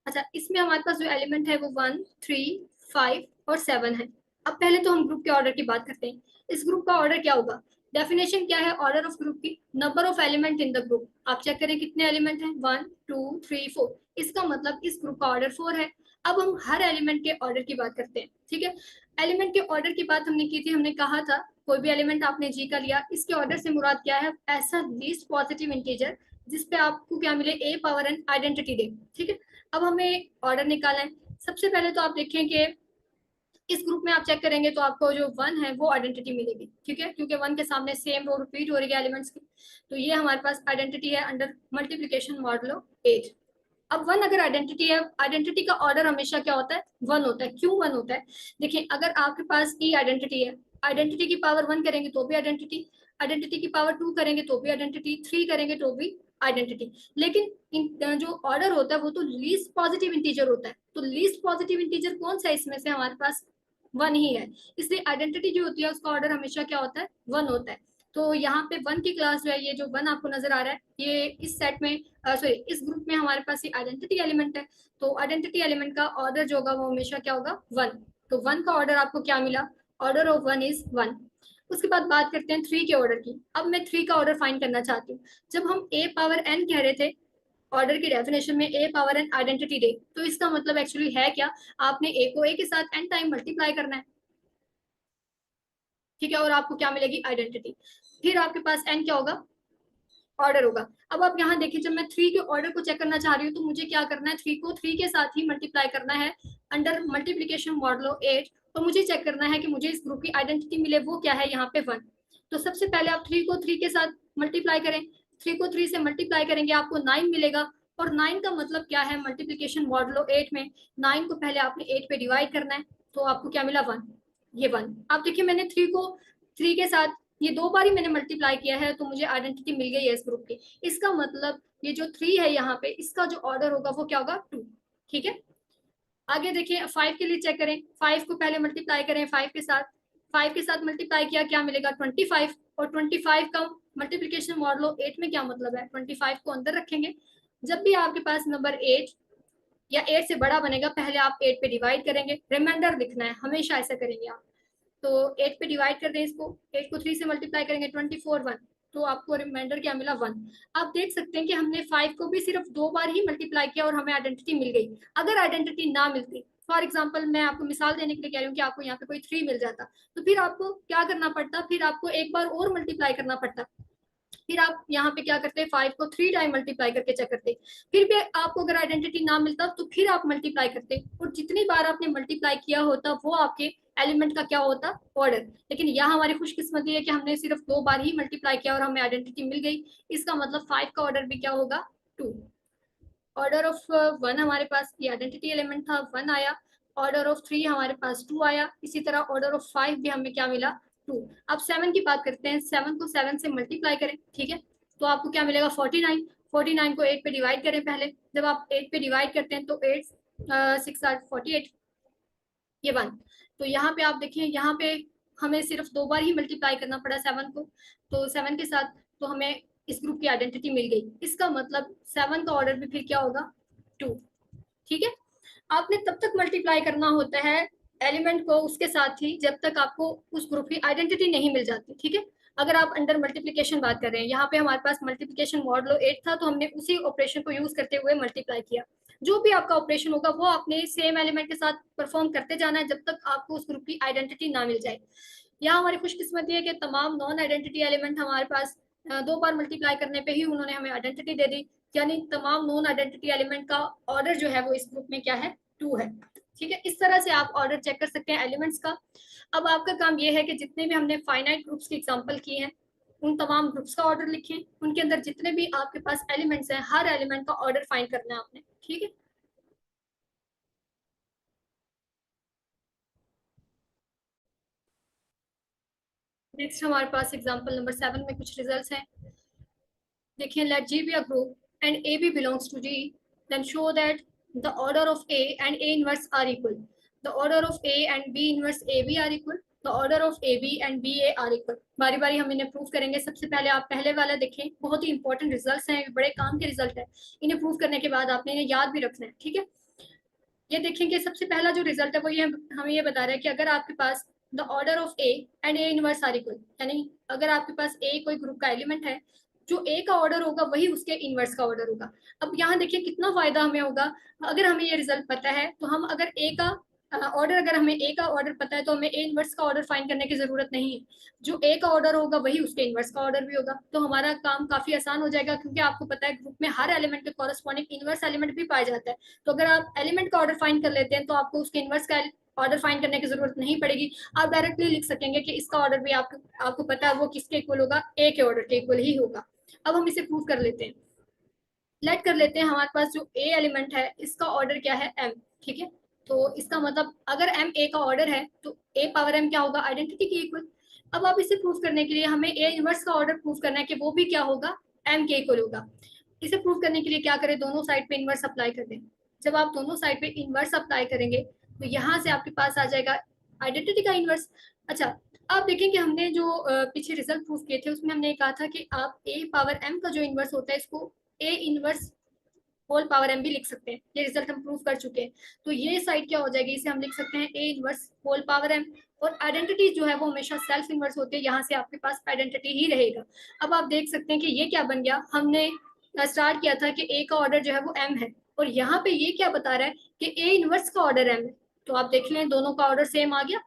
अच्छा, इसमें हमारे पास जो एलिमेंट है वो 1 3 5 और 7 है। अब पहले तो हम ग्रुप के ऑर्डर की बात करते हैं। इस ग्रुप का ऑर्डर क्या होगा, डेफिनेशन क्या है ऑर्डर ऑफ ग्रुप की, number of element in the group. आप चेक करें कितने एलिमेंट हैं, 1 2 3 4, इसका मतलब इस ग्रुप का ऑर्डर 4 है। अब हम हर एलिमेंट के ऑर्डर की बात करते हैं। ठीक है। एलिमेंट के ऑर्डर की बात हमने की थी, हमने कहा था कोई भी एलिमेंट आपने जी का लिया, इसके ऑर्डर से मुराद क्या है, ऐसा लीस्ट पॉजिटिव इंटीजर जिसपे आपको क्या मिले ए पावर एन आइडेंटिटी दे। ठीक है। अब हमें ऑर्डर निकालना है। सबसे पहले तो आप देखें कि इस ग्रुप में आप चेक करेंगे तो आपको जो 1 है वो आइडेंटिटी मिलेगी। ठीक है, क्योंकि 1 के सामने सेम रो रिपीट हो रही है एलिमेंट्स की, तो ये हमारे पास आइडेंटिटी है अंडर मल्टीप्लीकेशन मॉडुलो 8। अब 1 अगर आइडेंटिटी है, आइडेंटिटी का ऑर्डर हमेशा क्या होता है, 1 होता है। क्यों 1 होता है, देखिए अगर आपके पास ई आइडेंटिटी है, आइडेंटिटी की पावर 1 करेंगे तो भी आइडेंटिटी, आइडेंटिटी की पावर 2 करेंगे तो भी आइडेंटिटी, 3 करेंगे तो भी आइडेंटिटी। लेकिन जो ऑर्डर होता है वो तो लीस्ट पॉजिटिव इंटीजर होता है। तो लीस्ट पॉजिटिव इंटीजर कौन सा है इसमें से, हमारे पास 1 ही है। इसलिए आइडेंटिटी जो होती है उसका ऑर्डर हमेशा क्या होता है, 1 होता है। तो यहाँ पे 1 की क्लास जो है, ये जो 1 आपको नजर आ रहा है, ये इस सेट में सॉरी इस ग्रुप में हमारे पास ये आइडेंटिटी एलिमेंट है। तो आइडेंटिटी एलिमेंट का ऑर्डर जो होगा वो हमेशा क्या होगा, 1। तो 1 का ऑर्डर आपको क्या मिला, ऑर्डर ऑफ 1 इज 1। उसके बाद बात करते हैं 3 के ऑर्डर की। अब मैं 3 का ऑर्डर फाइंड करना चाहती हूँ। जब हम ए पावर एन कह रहे थे ऑर्डर की डेफिनेशन में, ए पावर एन आइडेंटिटी दे, तो इसका मतलब एक्चुअली है क्या, आपने ए को ए के साथ एन टाइम मल्टीप्लाई करना है। ठीक है, और आपको क्या मिलेगी, आइडेंटिटी। फिर आपके पास एन क्या होगा, ऑर्डर होगा। अब आप यहाँ देखिए, जब मैं 3 के ऑर्डर को चेक करना चाह रही हूँ तो मुझे क्या करना है, 3 को 3 के साथ ही मल्टीप्लाई करना है अंडर मल्टीप्लीकेशन मॉडुलो 8। और मुझे चेक करना है कि मुझे इस ग्रुप की आइडेंटिटी मिले, वो क्या है यहाँ पे 1। तो सबसे पहले आप 3 को 3 के साथ मल्टीप्लाई करें, 3 को 3 से मल्टीप्लाई करेंगे आपको 9 मिलेगा। और 9 का मतलब क्या है, मल्टीप्लीकेशन मॉडुलो 8 में 9 को पहले आपने 8 पे डिवाइड करना है, तो आपको क्या मिला 1। ये 1, आप देखिए मैंने 3 को 3 के साथ ये 2 बार ही मैंने मल्टीप्लाई किया है, तो मुझे आइडेंटिटी मिल गई है इस ग्रुप की। इसका मतलब ये जो 3 है यहाँ पे, इसका जो ऑर्डर होगा वो क्या होगा, 2। ठीक है। आगे देखिए 5 के लिए चेक करें, 5 को पहले मल्टीप्लाई करें 5 के साथ, 5 के साथ मल्टीप्लाई किया, क्या मिलेगा 25। और 25 का मल्टीप्लीकेशन मॉडुलो 8 में क्या मतलब है, 25 को अंदर रखेंगे। जब भी आपके पास नंबर 8 या 8 से बड़ा बनेगा, पहले आप 8 पे डिवाइड करेंगे, रिमाइंडर लिखना है, हमेशा ऐसा करेंगे आप। तो 8 पे डिवाइड कर दें इसको, 8 को 3 से मल्टीप्लाई करेंगे 24 1, तो आपको रिमाइंडर क्या मिला 1। आप देख सकते हैं कि हमने 5 को भी सिर्फ 2 बार ही मल्टीप्लाई किया और हमें आइडेंटिटी मिल गई। अगर आइडेंटिटी ना मिलती, फॉर एग्जाम्पल मैं आपको मिसाल देने के लिए कह रही हूँ कि आपको यहाँ पे कोई 3 मिल जाता, तो फिर आपको क्या करना पड़ता, फिर आपको एक बार और मल्टीप्लाई करना पड़ता। फिर आप यहाँ पे क्या करते हैं, 5 को 3 टाइम मल्टीप्लाई करके चेक करते। फिर भी आपको अगर आइडेंटिटी ना मिलता तो फिर आप मल्टीप्लाई करते, और जितनी बार आपने मल्टीप्लाई किया होता वो आपके एलिमेंट का क्या होता, ऑर्डर। लेकिन यहाँ हमारी खुशकिस्मती है कि हमने सिर्फ 2 बार ही मल्टीप्लाई किया और हमें आइडेंटिटी मिल गई। इसका मतलब 5 का ऑर्डर भी क्या होगा, 2। ऑर्डर ऑफ 1 हमारे पास ये आइडेंटिटी एलिमेंट था, 1 आया। ऑर्डर ऑफ 3 हमारे पास 2 आया। इसी तरह ऑर्डर ऑफ 5 भी हमें क्या मिला, 2। अब 7 की बात करते हैं, 7 को 7 से मल्टीप्लाई करें। ठीक है, तो आपको क्या मिलेगा 49। 49 को 8 पे डिवाइड करें पहले, जब आप 8 पे डिवाइड करते हैं तो 8 6 8 48, ये 1। तो यहाँ पे आप देखिए, यहाँ पे हमें सिर्फ 2 बार ही मल्टीप्लाई करना पड़ा 7 को, तो 7 के साथ तो हमें इस ग्रुप की आइडेंटिटी मिल गई। इसका मतलब 7 का ऑर्डर भी फिर क्या होगा, 2। ठीक है। आपने तब तक मल्टीप्लाई करना होता है एलिमेंट को उसके साथ ही जब तक आपको उस ग्रुप की आइडेंटिटी नहीं मिल जाती, ठीक है। अगर आप अंडर मल्टीप्लिकेशन बात कर रहे हैं, यहाँ पे हमारे पास मल्टीप्लिकेशन मॉडलो 8 था, तो हमने उसी ऑपरेशन को यूज करते हुए मल्टीप्लाई किया। जो भी आपका ऑपरेशन होगा वो आपने सेम एलिमेंट के साथ परफॉर्म करते जाना है जब तक आपको उस ग्रुप की आइडेंटिटी ना मिल जाए। यहाँ हमारी खुशकिस्मती है कि तमाम नॉन आइडेंटिटी एलिमेंट हमारे पास 2 बार मल्टीप्लाई करने पे ही उन्होंने हमें आइडेंटिटी दे दी, यानी तमाम नॉन आइडेंटिटी एलिमेंट का ऑर्डर जो है वो इस ग्रुप में क्या है, 2 है। ठीक है, इस तरह से आप ऑर्डर चेक कर सकते हैं एलिमेंट्स का। अब आपका काम ये है कि जितने भी हमने फाइनाइट ग्रुप्स की एग्जांपल की हैं उन तमाम ग्रुप्स का ऑर्डर लिखें, उनके अंदर जितने भी आपके पास एलिमेंट्स हैं हर एलिमेंट का ऑर्डर फाइंड करना है आपने, ठीक है। नेक्स्ट हमारे पास एग्जांपल नंबर 7 में कुछ रिजल्ट्स हैं। देखिए, late G be a group and AB belongs to G, then show that the order of A and A inverse are equal. The order of A and B inverse AB are equal. The order of AB and BA are equal. बारी बारी हम इन्हें prove करेंगे। सबसे पहले आप पहले वाला देखें, बहुत ही इंपॉर्टेंट रिजल्ट्स हैं, बड़े काम के रिजल्ट है। इन्हें प्रूव करने के बाद आपने इन्हें याद भी रखना है, ठीक है। ये देखेंगे सबसे पहला जो रिजल्ट है वो ये हमें ये बता रहा है कि अगर आपके पास the order of a and a inverse are equal, यानी अगर आपके पास ए कोई ग्रुप का एलिमेंट है, जो ए का ऑर्डर होगा वही उसके इनवर्स का ऑर्डर होगा। अब यहाँ देखिए कितना फायदा हमें होगा, अगर हमें ये रिजल्ट पता है तो हम अगर ए का ऑर्डर, अगर हमें ए का ऑर्डर पता है तो हमें ए इनवर्स का ऑर्डर फाइंड करने की जरूरत नहीं है। जो ए का ऑर्डर होगा वही उसके इनवर्स का ऑर्डर भी होगा, तो हमारा काम काफी आसान हो जाएगा, क्योंकि आपको पता है ग्रुप में हर एलिमेंट के कॉरेस्पॉन्डिंग इनवर्स एलिमेंट भी पाया जाता है। तो अगर आप एलिमेंट का ऑर्डर फाइंड कर लेते हैं तो आपको उसके इनवर्स का ऑर्डर फाइंड करने की जरूरत नहीं पड़ेगी। आप डायरेक्टली लिख सकेंगे कि इसका ऑर्डर भी आपको पता है वो किसके इक्वल होगा, ए के ऑर्डर के इक्वल ही होगा। अब हम इसे प्रूव कर लेते हैं। लेट कर लेते हैं हमारे पास जो ए एलिमेंट है इसका ऑर्डर क्या है, एम, ठीक है। तो इसका मतलब अगर एम ए का ऑर्डर है तो ए पावर एम क्या होगा, आइडेंटिटी के इक्वल। अब आप इसे प्रूव करने के लिए हमें ए इनवर्स का ऑर्डर प्रूव करना है कि वो भी क्या होगा, एम के इक्वल होगा। इसे प्रूव करने के लिए क्या करें, दोनों साइड पे इनवर्स अप्लाई कर दें। जब आप दोनों साइड पे इनवर्स अप्लाई करेंगे तो यहाँ से आपके पास आ जाएगा आइडेंटिटी का इनवर्स। अच्छा, आप देखें कि हमने जो पीछे रिजल्ट प्रूव किए थे उसमें हमने कहा था कि आप ए पावर एम का जो इनवर्स होता है इसको a inverse whole power m भी लिख सकते हैं। ये रिजल्ट हम प्रूव कर चुके हैं। तो ये साइड क्या हो जाएगी, इसे हम लिख सकते हैं a inverse whole power m. और आइडेंटिटी जो है वो हमेशा सेल्फ इनवर्स होती है, यहाँ से आपके पास आइडेंटिटी ही रहेगा। अब आप देख सकते हैं कि ये क्या बन गया, हमने स्टार्ट किया था कि ए का ऑर्डर जो है वो एम है, और यहाँ पे ये क्या बता रहा है कि ए इनवर्स का ऑर्डर एम है। तो आप देख लें दोनों का ऑर्डर सेम आ गया।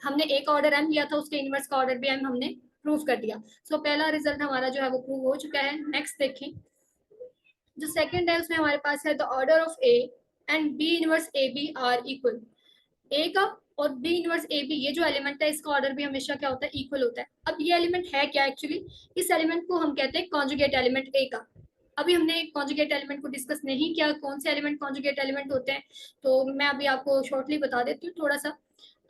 हमने ए का ऑर्डर एम लिया था, उसके इनवर्स का ऑर्डर भी एम हमने प्रूव कर दिया। सो पहला रिजल्ट हमारा जो है वो प्रूव हो चुका है। नेक्स्ट देखें, जो सेकंड है उसमें हमारे पास है the order of a and b inverse a b are equal. A का और बी इनवर्स ए बी, ये जो एलिमेंट है इसका ऑर्डर भी हमेशा क्या होता है, इक्वल होता है। अब ये एलिमेंट है क्या एक्चुअली, इस एलिमेंट को हम कहते हैं कॉन्जुगेट एलिमेंट ए का। अभी हमने कॉन्जुगेट एलिमेंट को डिस्कस नहीं किया, कौन से एलिमेंट कॉन्जुगेट एलिमेंट होते हैं, तो मैं अभी आपको शॉर्टली बता देती हूँ थोड़ा सा।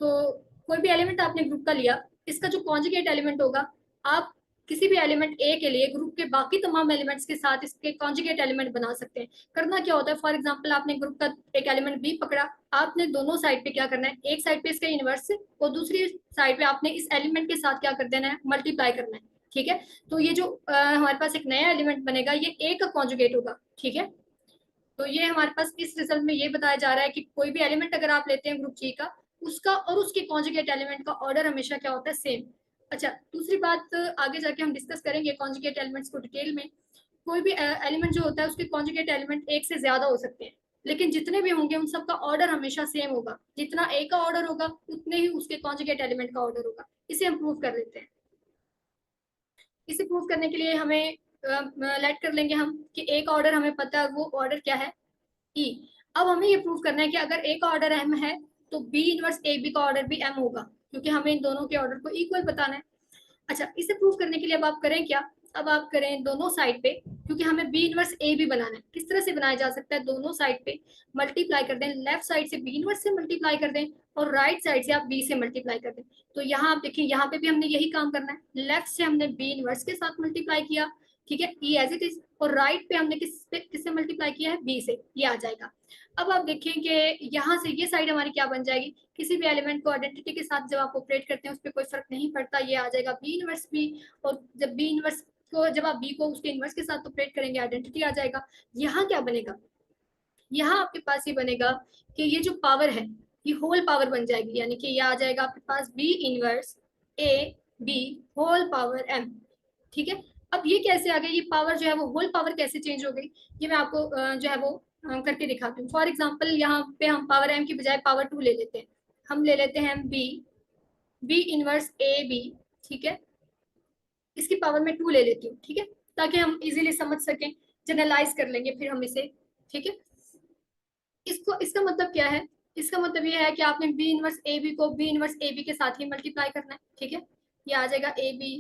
तो कोई भी एलिमेंट आपने ग्रुप का लिया, इसका जो कॉन्जुगेट एलिमेंट होगा, आप किसी भी एलिमेंट ए के लिए ग्रुप के बाकी तमाम एलिमेंट्स के साथ इसके कॉन्जुगेट एलिमेंट बना सकते हैं। करना क्या होता है, फॉर एग्जांपल आपने ग्रुप का एक एलिमेंट बी पकड़ा, आपने दोनों साइड पे क्या करना है, एक साइड पे इसका इनवर्स और दूसरी साइड पे आपने इस एलिमेंट के साथ क्या कर देना है, मल्टीप्लाई करना है, ठीक है। तो ये जो हमारे पास एक नया एलिमेंट बनेगा ये ए का कॉन्जुगेट होगा, ठीक है। तो ये हमारे पास इस रिजल्ट में ये बताया जा रहा है कि कोई भी एलिमेंट अगर आप लेते हैं ग्रुप जी का, उसका और उसके कॉन्जुगेट एलिमेंट का ऑर्डर हमेशा क्या होता है, सेम। अच्छा, दूसरी बात आगे जाके हम डिस्कस करेंगे कॉन्जुगेट एलिमेंट्स को डिटेल में। कोई भी एलिमेंट जो होता है उसके कॉन्जुगेट एलिमेंट एक से ज्यादा हो सकते हैं, लेकिन जितने भी होंगे उन सबका ऑर्डर हमेशा सेम होगा। जितना ए का ऑर्डर होगा उतने ही उसके कॉन्जुगेट एलिमेंट का ऑर्डर होगा। इसे हम प्रूव कर लेते हैं। इसे प्रूव करने के लिए हमें लेट कर लेंगे हम कि ए का ऑर्डर हमें पता है, वो ऑर्डर क्या है, ई। अब हमें ये प्रूव करना है कि अगर ए का ऑर्डर एम है तो बी इनवर्स ए बी का ऑर्डर भी एम होगा, क्योंकि हमें इन दोनों के ऑर्डर को इक्वल बताना है। अच्छा, इसे प्रूव करने के लिए अब आप करें क्या, अब आप करें दोनों साइड पे, क्योंकि हमें बी इनवर्स ए भी बनाना है। किस तरह से बनाया जा सकता है, दोनों साइड पे मल्टीप्लाई कर दें, लेफ्ट साइड से बी इनवर्स से मल्टीप्लाई कर दें और राइट साइड से आप बी से मल्टीप्लाई कर दें। तो यहाँ आप देखिए, यहाँ पे भी हमने यही काम करना है। लेफ्ट से हमने बी इनवर्स के साथ मल्टीप्लाई किया, ठीक है, ई एज इट इज, और राइट पे हमने किससे मल्टीप्लाई किया है, बी से, ये आ जाएगा। अब आप देखें कि यहाँ से ये साइड हमारी क्या बन जाएगी, किसी भी एलिमेंट को आइडेंटिटी के साथ जब आप ऑपरेट करते हैं उस पर कोई फर्क नहीं पड़ता, ये आ जाएगा बी इनवर्स बी। और जब बी इनवर्स को, जब आप बी को उसके इनवर्स के साथ ऑपरेट करेंगे आइडेंटिटी आ जाएगा। यहाँ क्या बनेगा, यहाँ आपके पास ये बनेगा कि ये जो पावर है ये होल पावर बन जाएगी, यानी कि ये आ जाएगा आपके पास b inverse a b whole power m. ठीक है, अब ये कैसे आ गई, ये पावर जो है वो होल पावर कैसे चेंज हो गई, ये मैं आपको जो है वो करके दिखाती हूँ। फॉर एग्जाम्पल यहाँ पे हम पावर एम की बजाय पावर टू ले लेते हैं। हम ले लेते हैं b b inverse a b. ठीक है, इसकी पावर में टू ले लेती हूँ। ठीक है, ताकि हम इजीली समझ सकें, जनरलाइज कर लेंगे फिर हम इसे। ठीक है, इसको इसका मतलब क्या है, इसका मतलब ये है कि आपने बी इनवर्स ए बी को बी इनवर्स ए बी के साथ ही मल्टीप्लाई करना है। ठीक है, ये आ जाएगा ए बी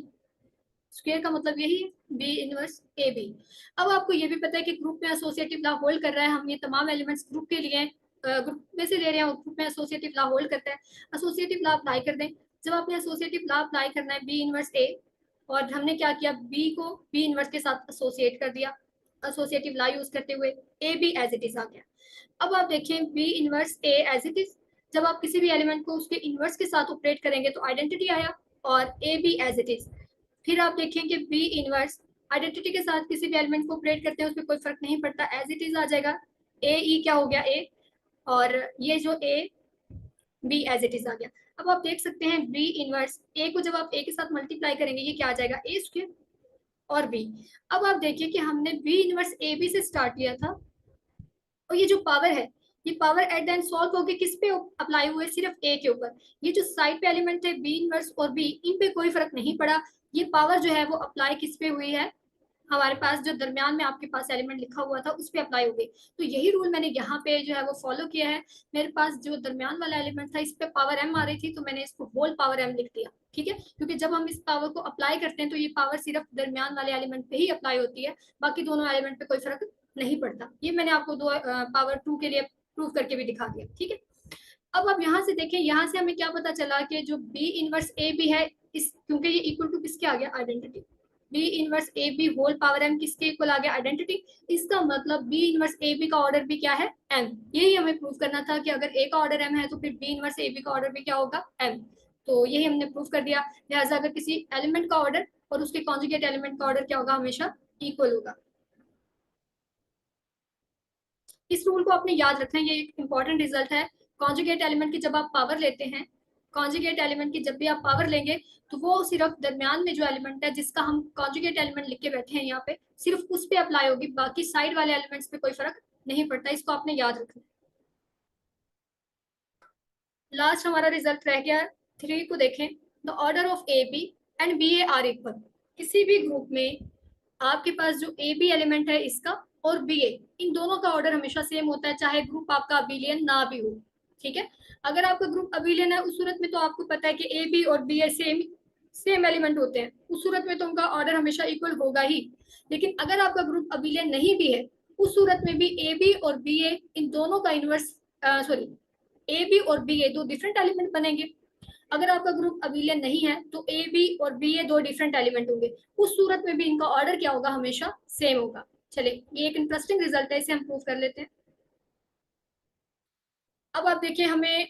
स्क्वायर का मतलब यही है बी इनवर्स ए बी। अब आपको ये भी पता है कि ग्रुप में एसोसिएटिव लॉ होल्ड कर रहा है, हम ये तमाम एलिमेंट्स ग्रुप के लिए ग्रुप में से ले रहे हैं, ग्रुप में एसोसिएटिव लॉ होल्ड करता है। एसोसिएटिव लॉ अप्लाई कर दें। जब आपने एसोसिएटिव लॉ अप्लाई करना है बी इनवर्स ए, और हमने क्या किया, बी को बी इनवर्स के साथ एसोसिएट कर दिया, एसोसिएटिव लॉ यूज करते हुए a b as it is आ गया। अब आप देखें b inverse a as it is, जब आप किसी भी एलिमेंट को उसके इनवर्स के साथ ऑपरेट करेंगे तो आइडेंटिटी आया, और a b as it is. फिर आप देखें कि बी इनवर्स आइडेंटिटी के साथ किसी भी एलिमेंट को ऑपरेट करते हैं उसमें कोई फर्क नहीं पड़ता, एज इट इज आ जाएगा। ए ई क्या हो गया ए, और ये जो a b as it is आ गया। अब आप देख सकते हैं बी इनवर्स ए को जब आप ए के साथ मल्टीप्लाई करेंगे ये क्या आ जाएगा ए स्क्वायर और बी। अब आप देखिए कि हमने बी इनवर्स ए बी से स्टार्ट किया था, और ये जो पावर है ये power at the end solve होके किस पे अप्लाई हुए, सिर्फ ए के ऊपर। ये जो साइड पे एलिमेंट है बी इनवर्स और बी, इन पे कोई फर्क नहीं पड़ा। ये पावर जो है वो अप्लाई किस पे हुई है, हमारे पास जो दरमियान में आपके पास एलिमेंट लिखा हुआ था उस पर अप्लाई हो गई। तो यही रूल मैंने यहाँ पे जो है वो फॉलो किया है। मेरे पास जो दरमियान वाला एलिमेंट था इस पे पावर एम आ रही थी, तो मैंने इसको होल पावर एम लिख दिया। ठीक है, क्योंकि जब हम इस पावर को अप्लाई करते हैं तो ये पावर सिर्फ दरमियान वाले एलिमेंट पे ही अप्लाई होती है, बाकी दोनों एलिमेंट पे कोई फर्क नहीं पड़ता। ये मैंने आपको दो पावर टू के लिए प्रूव करके भी दिखा दिया। ठीक है, अब आप यहाँ से देखें, यहाँ से हमें क्या पता चला कि जो बी इनवर्स ए बी है, इस क्योंकि ये इक्वल टू किसके आ गया, identity. B inverse a b whole power m किसके इक्वल आ गया, आइडेंटिटी। इसका मतलब बी इनवर्स ए बी का ऑर्डर भी क्या है, एम। यही हमें प्रूव करना था कि अगर ए का ऑर्डर एम है तो फिर बी इनवर्स ए बी का ऑर्डर भी क्या होगा, एम। तो यही हमने प्रूव कर दिया। लिहाजा अगर किसी एलिमेंट का ऑर्डर और उसके कॉन्जुगेट एलिमेंट का ऑर्डर क्या होगा, हमेशा इक्वल होगा। इस रूल को आपने याद रखना है, ये एक इंपॉर्टेंट रिजल्ट है। कॉन्जुगेट एलिमेंट की जब आप पावर लेते हैं, कॉन्जुगेट एलिमेंट की जब भी आप पावर लेंगे तो वो सिर्फ दरमियान में जो एलिमेंट है जिसका हम कॉन्जुगेट एलिमेंट लिख के बैठे हैं यहाँ पे, सिर्फ उस पे अप्लाई होगी, बाकी साइड वाले एलिमेंट्स पे कोई फर्क नहीं पड़ता। इसको आपने याद रखना। लास्ट हमारा रिजल्ट रह गया 3 को देखें। The order of a b and b a are equal. किसी भी ग्रुप में आपके पास जो ए बी एलिमेंट है इसका और बी ए, इन दोनों का ऑर्डर हमेशा सेम होता है, चाहे ग्रुप आपका अबिलियन ना भी हो। ठीक है, अगर आपका ग्रुप अबिलियन है उस सूरत में तो आपको पता है कि ए बी और बी ए सेम सेम एलिमेंट होते हैं, उस सूरत में तो उनका ऑर्डर हमेशा इक्वल होगा ही। लेकिन अगर आपका ग्रुप अबिलियन नहीं भी है, उस सूरत में भी ए बी और बी ए इन दोनों का इनवर्स, सॉरी, ए बी और बी ए दो डिफरेंट एलिमेंट बनेंगे। अगर आपका ग्रुप अबिलियन नहीं है तो ए बी और बी ए दो डिफरेंट एलिमेंट होंगे, उस सूरत में भी इनका ऑर्डर क्या होगा, हमेशा सेम होगा। चलिए, ये एक इंटरेस्टिंग रिजल्ट है, इसे हम प्रूव कर लेते हैं। अब आप देखिए, हमें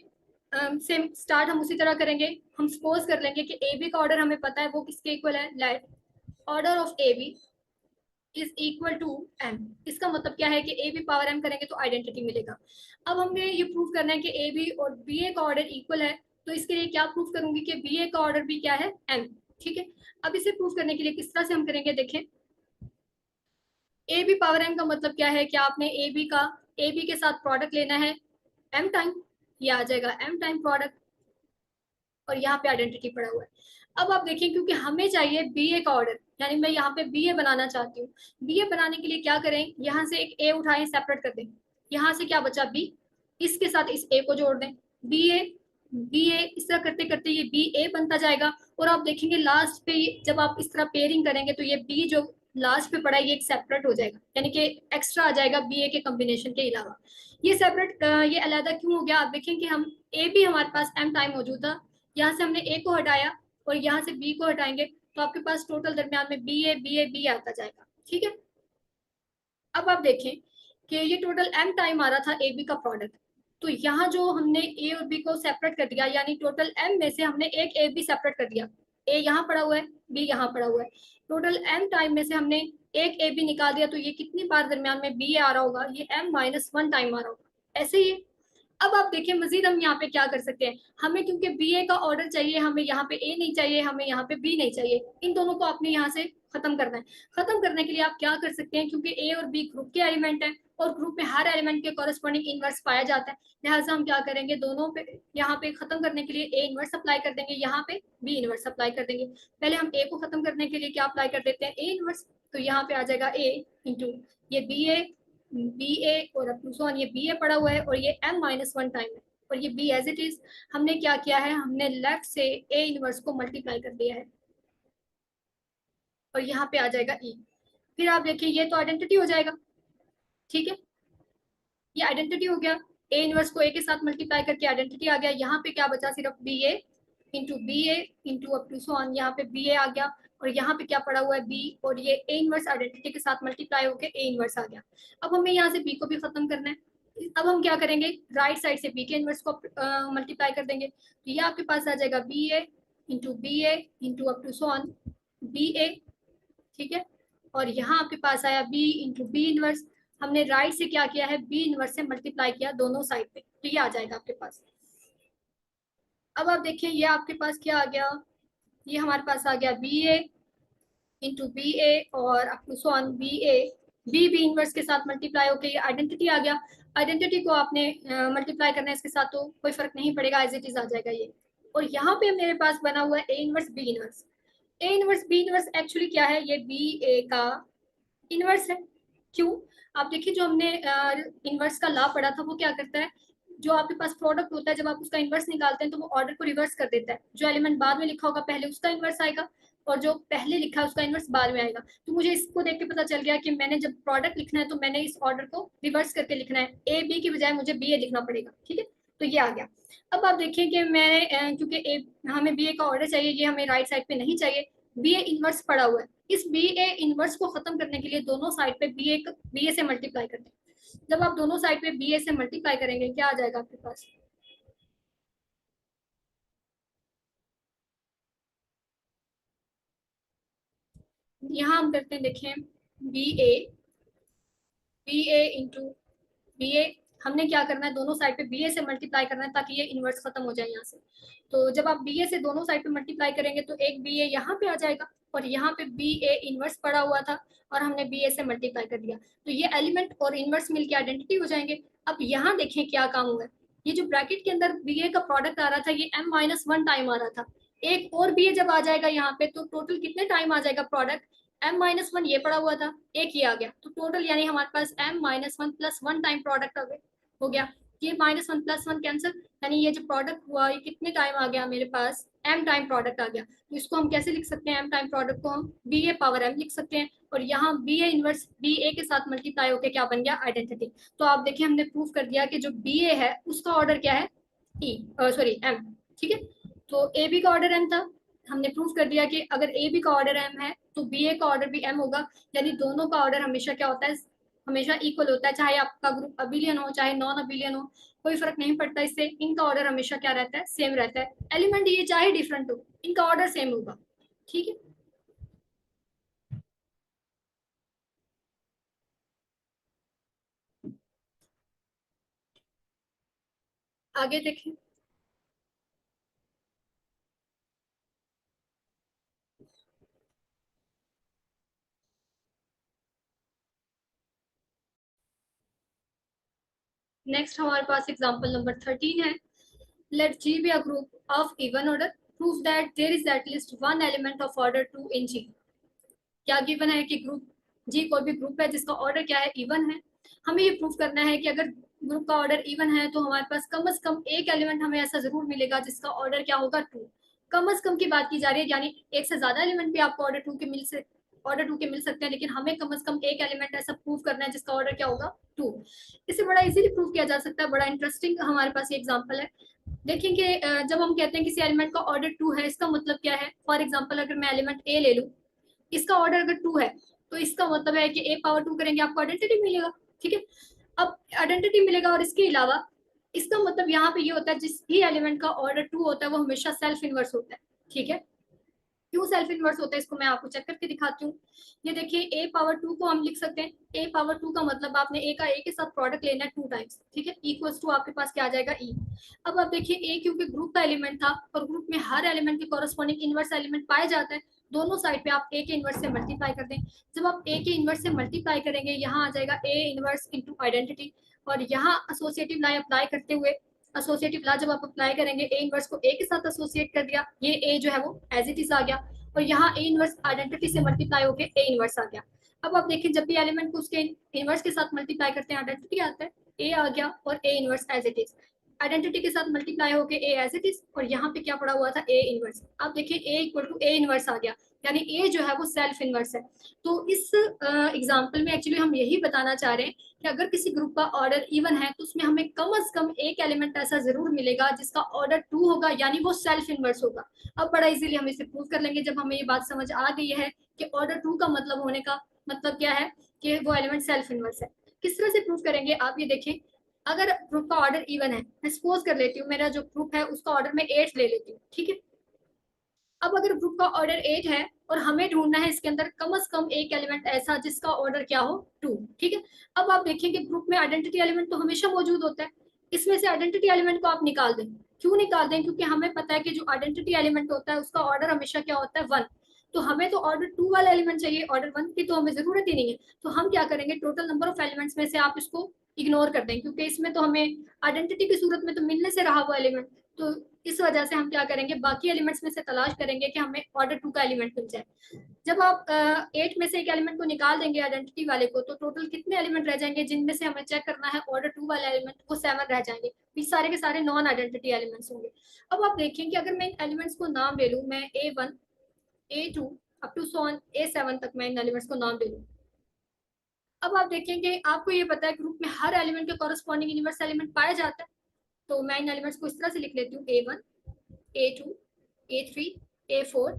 सेम स्टार्ट हम उसी तरह करेंगे। हम सपोज कर लेंगे कि ए बी का ऑर्डर हमें पता है वो किसके इक्वल है, let order of a b is equal to m. इसका मतलब क्या है कि ए बी पावर एम करेंगे तो आइडेंटिटी मिलेगा। अब हमें ये प्रूव करना है कि ए बी और बी ए का ऑर्डर इक्वल है, तो इसके लिए क्या प्रूव करूंगी कि बी ए का ऑर्डर भी क्या है, एम। ठीक है, अब इसे प्रूव करने के लिए किस तरह से हम करेंगे, देखें। ए बी पावर एम का मतलब क्या है कि आपने ए बी के साथ प्रोडक्ट लेना है एम टाइम, ये आ जाएगा एम टाइम प्रोडक्ट, और यहाँ पे आइडेंटिटी पड़ा हुआ है। अब आप देखिए, क्योंकि हमें चाहिए बी ए का ऑर्डर, यानी मैं यहाँ पे बी ए बनाना चाहती हूँ। बी ए बनाने के लिए क्या करें, यहाँ से एक ए उठाएं, सेपरेट कर दें। यहाँ से क्या बचा, बी, इसके साथ इस ए को जोड़ दें, बी ए इस तरह करते करते ये बी ए बनता जाएगा। और आप देखेंगे लास्ट पे जब आप इस तरह पेयरिंग करेंगे तो ये बी जो लास्ट पे पड़ा है ये एक सेपरेट हो जाएगा, यानी कि एक्स्ट्रा आ जाएगा बी ए के कॉम्बिनेशन के अलावा। ये सेपरेट, ये अलग क्यों हो गया, आप देखें कि हम ए भी हमारे पास एम टाइम मौजूद था, यहाँ से हमने ए को हटाया और यहाँ से बी को हटाएंगे, तो आपके पास टोटल दरमियान में बी आता जाएगा। ठीक है, अब आप देखें कि ये टोटल एम टाइम आ रहा था ए बी का प्रोडक्ट, तो यहाँ जो हमने ए और बी को सेपरेट कर दिया, यानी टोटल एम में से हमने एक ए बी सेपरेट कर दिया। ए यहाँ पड़ा हुआ है, बी यहाँ पड़ा हुआ है, टोटल एम टाइम में से हमने एक ए बी निकाल दिया तो ये कितनी बार दरमियान में बी आ रहा होगा, ये m-1 टाइम आ रहा होगा। ऐसे ही अब आप देखिए मजीद हम यहाँ पे क्या कर सकते हैं, हमें क्योंकि बी ए का ऑर्डर चाहिए, हमें यहाँ पे ए नहीं चाहिए, हमें यहाँ पे बी नहीं चाहिए, इन दोनों को आपने यहाँ से खत्म करना है। खत्म करने के लिए आप क्या कर सकते हैं, क्योंकि ए और बी ग्रुप के एलिमेंट है और ग्रुप में हर एलिमेंट के कॉरेस्पॉन्डिंग इनवर्स पाया जाता है, लिहाजा हम क्या करेंगे, दोनों पे यहाँ पे खत्म करने के लिए ए इनवर्स अप्लाई कर देंगे, यहाँ पे बी इनवर्स अप्लाई कर देंगे। पहले हम ए को खत्म करने के लिए क्या अप्लाई कर देते हैं, ए इनवर्स, तो यहाँ पे आ जाएगा ए इंटू ये बी ए और अब सो ये बी ए पड़ा हुआ है और ये m-1 टाइम है और ये बी एज इट इज। हमने क्या किया है, हमने लेफ्ट से ए इनवर्स को मल्टीप्लाई कर दिया है और यहाँ पे आ जाएगा ई। फिर आप देखिए ये तो आइडेंटिटी हो जाएगा, ठीक है, ये आइडेंटिटी हो गया, ए इनवर्स को ए के साथ मल्टीप्लाई करके आइडेंटिटी आ गया। यहाँ पे क्या बचा, सिर्फ b a into up to so on, यहाँ पे बी ए आ गया और यहाँ पे क्या पड़ा हुआ है बी, और ये ए इनवर्स आइडेंटिटी के साथ मल्टीप्लाई होकर ए इनवर्स आ गया। अब हमें यहाँ से बी को भी खत्म करना है। अब हम क्या करेंगे, राइट साइड से बी के इनवर्स को मल्टीप्लाई कर देंगे, तो ये आपके पास आ जाएगा b a into up to so on b a, ठीक है, और यहाँ आपके पास आया बी इंटू बी इनवर्स। हमने राइट से क्या किया है, बी इनवर्स से मल्टीप्लाई किया दोनों साइड पे, तो ये आ जाएगा आपके पास। अब आप देखिए ये आपके पास क्या आ गया, ये हमारे पास आ गया b a into b a और up to so on b a, b b inverse के साथ मल्टीप्लाई होकर ये आइडेंटिटी आ गया। आइडेंटिटी को आपने मल्टीप्लाई करना है इसके साथ तो कोई फर्क नहीं पड़ेगा, एज इट इज आ जाएगा ये। और यहाँ पे मेरे पास बना हुआ है a inverse b inverse. A inverse b inverse actually क्या है, ये बी ए का इनवर्स है। क्यों, आप देखिए जो हमने इनवर्स का लॉ पढ़ा था वो क्या करता है, जो आपके पास प्रोडक्ट होता है जब आप उसका इनवर्स निकालते हैं तो वो ऑर्डर को रिवर्स कर देता है, जो एलिमेंट बाद में लिखा होगा पहले उसका इनवर्स आएगा और जो पहले लिखा है उसका इनवर्स बाद में आएगा। तो मुझे इसको देख के पता चल गया कि मैंने जब प्रोडक्ट लिखना है तो मैंने इस ऑर्डर को रिवर्स करके लिखना है, ए बी की बजाय मुझे बी ए लिखना पड़ेगा, ठीक है, तो ये आ गया। अब आप देखिए कि मैंने क्योंकि हमें बी ए का ऑर्डर चाहिए, ये हमें राइट साइड पे नहीं चाहिए, बी ए इनवर्स पड़ा हुआ है, इस बी ए इनवर्स को खत्म करने के लिए दोनों साइड पे बी ए से मल्टीप्लाई करते हैं। जब आप दोनों साइड पे बी ए से मल्टीप्लाई करेंगे क्या आ जाएगा आपके पास, यहाँ हम करते हैं देखें बी ए इंटू बी ए, हमने क्या करना है, दोनों साइड पे बी ए से मल्टीप्लाई करना है ताकि ये इनवर्स खत्म हो जाए यहाँ से। तो जब आप बी ए से दोनों साइड पे मल्टीप्लाई करेंगे तो एक बी ए यहाँ पे आ जाएगा और यहाँ पे बी ए इनवर्स पड़ा हुआ था और हमने बी ए से मल्टीप्लाई कर दिया, तो ये एलिमेंट और इनवर्स मिलके आइडेंटिटी हो जाएंगे। अब यहाँ देखें क्या काम हुआ है, ये जो ब्रैकेट के अंदर बी ए का प्रोडक्ट आ रहा था ये m-1 टाइम आ रहा था, एक और बी ए जब आ जाएगा यहाँ पे तो टोटल कितने टाइम आ जाएगा प्रोडक्ट, m-1 ये पड़ा हुआ था, एक ये आ गया, तो टोटल यानी हमारे पास m-1 + 1 टाइम प्रोडक्ट हो गया। ये -1 + 1 कैंसिल, यानी ये जो प्रोडक्ट हुआ ये कितने टाइम आ गया मेरे पास, m टाइम प्रोडक्ट आ गया। तो इसको हम कैसे लिख सकते हैं, m टाइम प्रोडक्ट को हम बी ए पावर m लिख सकते हैं और यहाँ बी ए इनवर्स बी ए के साथ मल्टीप्लाई होकर क्या बन गया, आइडेंटिटी। तो आप देखिए हमने प्रूव कर दिया कि जो बी ए है उसका ऑर्डर क्या है, ई सॉरी m, ठीक है, तो ए बी का ऑर्डर m था, हमने प्रूव कर दिया कि अगर ए बी का ऑर्डर m है तो बी ए का ऑर्डर भी m होगा, यानी दोनों का ऑर्डर हमेशा क्या होता है, हमेशा इक्वल होता है, चाहे आपका ग्रुप अबिलियन हो चाहे नॉन अबिलियन हो, कोई फर्क नहीं पड़ता, इससे इनका ऑर्डर हमेशा क्या रहता है, सेम रहता है। एलिमेंट ये चाहे डिफरेंट हो इनका ऑर्डर सेम होगा, ठीक है। आगे देखें, नेक्स्ट हमारे पास एग्जांपल नंबर 13 है। Let G be a group of even order, prove that there is at least one element of order 2 in G। क्या गिवन है कि ग्रुप जी कोई भी ग्रुप है जिसका ऑर्डर क्या है, इवन है। हमें ये प्रूव करना है कि अगर ग्रुप का ऑर्डर इवन है तो हमारे पास कम से कम एक एलिमेंट हमें ऐसा जरूर मिलेगा जिसका ऑर्डर क्या होगा, 2। कम से कम की बात की जा रही है, यानी एक से ज्यादा एलिमेंट भी आपको ऑर्डर 2 के मिल सकते हैं, लेकिन हमें कम से कम एक एलिमेंट ऐसा प्रूव करना है जिसका ऑर्डर क्या होगा, 2। इसे बड़ा इजीली प्रूव किया जा सकता है, बड़ा इंटरेस्टिंग हमारे पास ये एग्जाम्पल है। देखिए कि जब हम कहते हैं किसी एलिमेंट का ऑर्डर 2 है, इसका मतलब क्या है, फॉर एग्जाम्पल अगर मैं एलिमेंट ए ले लूँ, इसका ऑर्डर अगर 2 है तो इसका मतलब है कि a पावर 2 करेंगे आपको आइडेंटिटी मिलेगा, ठीक है। अब आइडेंटिटी मिलेगा और इसके अलावा इसका मतलब यहाँ पे ये होता है जिस भी एलिमेंट का ऑर्डर 2 होता है वो हमेशा सेल्फ इनवर्स होता है, ठीक है। क्यों सेल्फ इनवर्स होता है इसको मैं आपको चेक करके दिखाती हूँ। ये देखिए a पावर 2 को हम लिख सकते हैं। a पावर 2 का मतलब आपने a का a के साथ प्रोडक्ट लेना है 2 टाइम्स, ठीक है, इक्वल्स टू आपके पास क्या आ जाएगा e। अब आप देखिए a क्योंकि ग्रुप का एलिमेंट था और ग्रुप में हर एलिमेंट के कॉरस्पॉन्डिंग इनवर्स एलिमेंट पाया जाता है, दोनों साइड पे आप a के इनवर्स से मल्टीप्लाई कर दें। जब आप a के इनवर्स से मल्टीप्लाई करेंगे यहाँ आ जाएगा a इनवर्स इंटू आइडेंटिटी, और यहाँ एसोसिएटिव ला अप्लाई करते हुए एसोसिएटिव ला जब आप अप्लाई करेंगे ए इनवर्स को ए के साथ एसोसिएट कर दिया, ये ए जो है वो एज इट इज आ गया, और यहाँ ए इनवर्स आइडेंटिटी से मल्टीप्लाई होकर ए इनवर्स आ गया। अब आप देखिए जब भी एलिमेंट को उसके इनवर्स के साथ मल्टीप्लाई करते हैं आइडेंटिटी आता है, ए आ गया और a inverse as it is, identity के साथ मल्टीप्लाई होकर ए एज इट इज, और यहाँ पे क्या पड़ा हुआ था ए इनवर्स। आप देखिए ए इक्वल टू ए इनवर्स आ गया, यानी ए जो है वो सेल्फ इनवर्स है। तो इस एग्जाम्पल में एक्चुअली हम यही बताना चाह रहे हैं कि अगर किसी ग्रुप का ऑर्डर इवन है तो उसमें हमें कम से कम एक एलिमेंट ऐसा जरूर मिलेगा जिसका ऑर्डर 2 होगा, यानी वो सेल्फ इनवर्स होगा। अब बड़ा इजीली हम इसे प्रूव कर लेंगे जब हमें ये बात समझ आ गई है कि ऑर्डर 2 का मतलब होने का मतलब क्या है कि वो एलिमेंट सेल्फ इनवर्स है। किस तरह से प्रूव करेंगे आप ये देखें। अगर ग्रुप का ऑर्डर इवन है, मैं सपोज कर लेती हूँ मेरा जो ग्रुप है उसका ऑर्डर मैं 8 ले लेती हूँ, ठीक है। अब अगर ग्रुप का ऑर्डर 8 है और हमें ढूंढना है इसके अंदर कम से कम एक एलिमेंट ऐसा जिसका ऑर्डर क्या हो 2, ठीक है। अब आप देखेंगे ग्रुप में आइडेंटिटी एलिमेंट तो हमेशा मौजूद होता है, इसमें से आइडेंटिटी एलिमेंट को आप निकाल दें। क्यों निकाल दें? क्योंकि हमें पता है कि जो आइडेंटिटी एलिमेंट होता है उसका ऑर्डर हमेशा क्या होता है 1, तो हमें तो ऑर्डर 2 वाला एलिमेंट चाहिए, ऑर्डर 1 की तो हमें जरूरत ही नहीं है। तो हम क्या करेंगे, टोटल नंबर ऑफ एलिमेंट्स में से आप इसको इग्नोर कर दें, क्योंकि इसमें तो हमें आइडेंटिटी की सूरत में तो मिलने से रहा वो एलिमेंट, तो इस वजह से हम क्या करेंगे बाकी एलिमेंट्स में से तलाश करेंगे कि हमें ऑर्डर 2 का एलिमेंट मिल जाए। जब आप 8 में से एक एलिमेंट को निकाल देंगे आइडेंटिटी वाले को, तो टोटल कितने एलिमेंट रह जाएंगे जिनमें से हमें चेक करना है ऑर्डर 2 वाले एलिमेंट, वो 7 रह जाएंगे। ये सारे के सारे नॉन आइडेंटिटी एलिमेंट्स होंगे। अब आप देखें कि अगर मैं इन एलिमेंट्स को नाम ले लूँ, मैं A1 A2 up to so on A7 तक मैं इन एलिमेंट्स को नाम ले लूँ। अब आप देखेंगे आपको ये पता है ग्रुप में हर एलिमेंट के कॉरस्पॉन्डिंग यूनिवर्स एलिमेंट पाया जाता है, तो मैं इन एलिमेंट्स को इस तरह से लिख लेती हूँ A1 A2 A3 A4,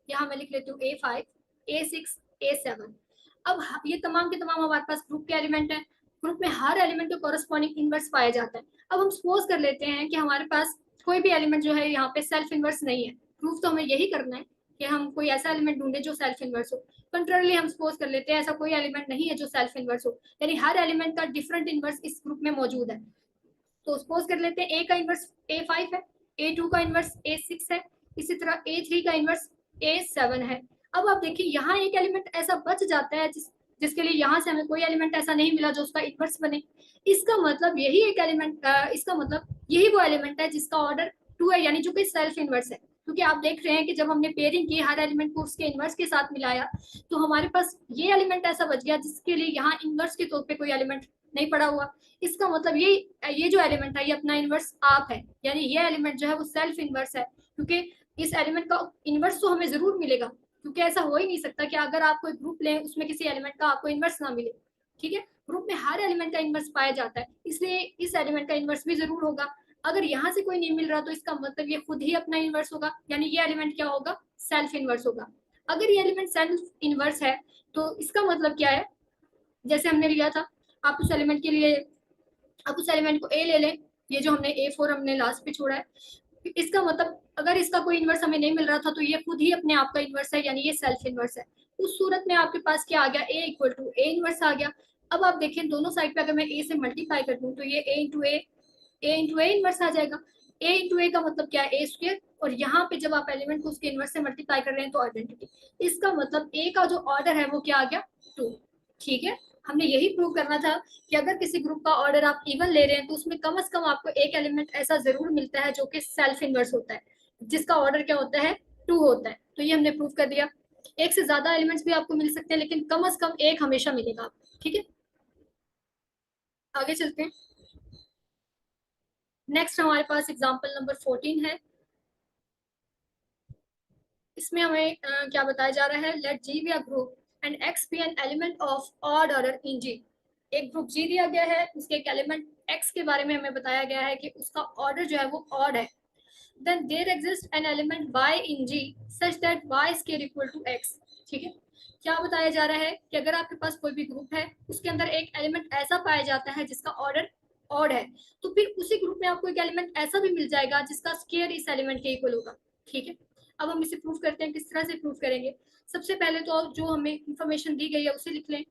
यहाँ मैं लिख लेती हूँ A5 A6 A7। अब ये तमाम के तमाम हमारे पास ग्रुप के एलिमेंट हैं, ग्रुप में हर एलिमेंट के कॉरस्पॉन्डिंग इनवर्स पाया जाता है। अब हम सपोज कर लेते हैं कि हमारे पास कोई भी एलिमेंट जो है यहाँ पे सेल्फ इनवर्स नहीं है। प्रूफ तो हमें यही करना है कि हम कोई ऐसा एलिमेंट ढूंढे जो सेल्फ इनवर्स हो। कंट्रोली हम सपोज कर लेते हैं ऐसा कोई एलिमेंट नहीं है जो सेल्फ इनवर्स हो, यानी हर एलिमेंट का डिफरेंट इनवर्स इस ग्रुप में मौजूद है। तो सपोज कर लेते हैं ए का इनवर्स A5 है, A2 का इनवर्स A6 है, इसी तरह A3 का इनवर्स A7 है। अब आप देखिए यहाँ एक एलिमेंट ऐसा बच जाता है जिसके लिए यहाँ से हमें कोई एलिमेंट ऐसा नहीं मिला जो उसका इनवर्स बने। इसका मतलब यही एक एलिमेंट इसका मतलब यही वो एलिमेंट है जिसका ऑर्डर 2 है, यानी जो कि सेल्फ इनवर्स है। क्योंकि आप देख रहे हैं कि जब हमने पेयरिंग की हर एलिमेंट को उसके इनवर्स के साथ मिलाया, तो हमारे पास ये एलिमेंट ऐसा बच गया जिसके लिए यहाँ इनवर्स के तौर पे कोई एलिमेंट नहीं पड़ा हुआ। इसका मतलब ये जो एलिमेंट है ये अपना इनवर्स आप है, यानी ये एलिमेंट जो है वो सेल्फ इनवर्स है, क्योंकि इस एलिमेंट का इनवर्स तो हमें जरूर मिलेगा, क्योंकि ऐसा हो ही नहीं सकता कि अगर आप कोई ग्रुप लें उसमें किसी एलिमेंट का आपको इनवर्स ना मिले, ठीक है। ग्रुप में हर एलिमेंट का इनवर्स पाया जाता है, इसलिए इस एलिमेंट का इनवर्स भी जरूर होगा। अगर यहाँ से कोई नहीं मिल रहा तो इसका मतलब ये खुद ही अपना इनवर्स होगा, यानी ये एलिमेंट क्या होगा, सेल्फ इनवर्स होगा। अगर ये एलिमेंट सेल्फ इनवर्स है तो इसका मतलब क्या है, जैसे हमने लिया था, आप उस एलिमेंट के लिए आप उस एलिमेंट को ए ले लें, ये जो हमने A4 हमने लास्ट पे छोड़ा है, इसका मतलब अगर इसका कोई इनवर्स हमें नहीं मिल रहा था तो ये खुद ही अपने आप का इनवर्स है, यानी ये सेल्फ इनवर्स है। उस सूरत में आपके पास क्या आ गया, A equal to a inverse आ गया। अब आप देखें दोनों साइड पे अगर मैं A से मल्टीप्लाई कर दूं तो ये A इंटू ए इनवर्स आ जाएगा। A इंटू ए का मतलब क्या है, A स्क्वायर, और यहाँ पे जब आप एलिमेंट को उसके इनवर्स से मल्टीप्लाई कर रहे हैं तो आइडेंटिटी, इसका मतलब A का जो ऑर्डर है वो क्या आ गया 2, ठीक है। हमने यही प्रूव करना था कि अगर किसी ग्रुप का ऑर्डर आप इवन ले रहे हैं तो उसमें कम से कम आपको एक एलिमेंट ऐसा जरूर मिलता है जो कि सेल्फ इनवर्स होता है, जिसका ऑर्डर क्या होता है 2 होता है। तो ये हमने प्रूव कर दिया। एक से ज्यादा एलिमेंट्स भी आपको मिल सकते हैं लेकिन कम से कम एक हमेशा मिलेगा, ठीक है। आगे चलते हैं। नेक्स्ट हमारे पास एग्जाम्पल नंबर 14 है। इसमें हमें क्या बताया जा रहा है, let g be a group and x be an element of odd order in g. एक ग्रुप जी दिया गया है, उसके एक एलिमेंट एक्स के बारे में हमें बताया गया है कि उसका ऑर्डर जो है वो ऑड है। Then there exist an element y in G such that y square equal to x, ठीक है। क्या बताया जा रहा है कि अगर आपके पास कोई भी ग्रुप है उसके अंदर एक एलिमेंट ऐसा पाया जाता है जिसका ऑर्डर ऑड है, तो फिर उसी ग्रुप में आपको एक एलिमेंट ऐसा भी मिल जाएगा जिसका स्केयर इस एलिमेंट के इक्वल होगा, ठीक है। अब हम इसे प्रूव करते हैं। किस तरह से प्रूव करेंगे? सबसे पहले तो जो हमें इंफॉर्मेशन दी गई है उसे लिख लें।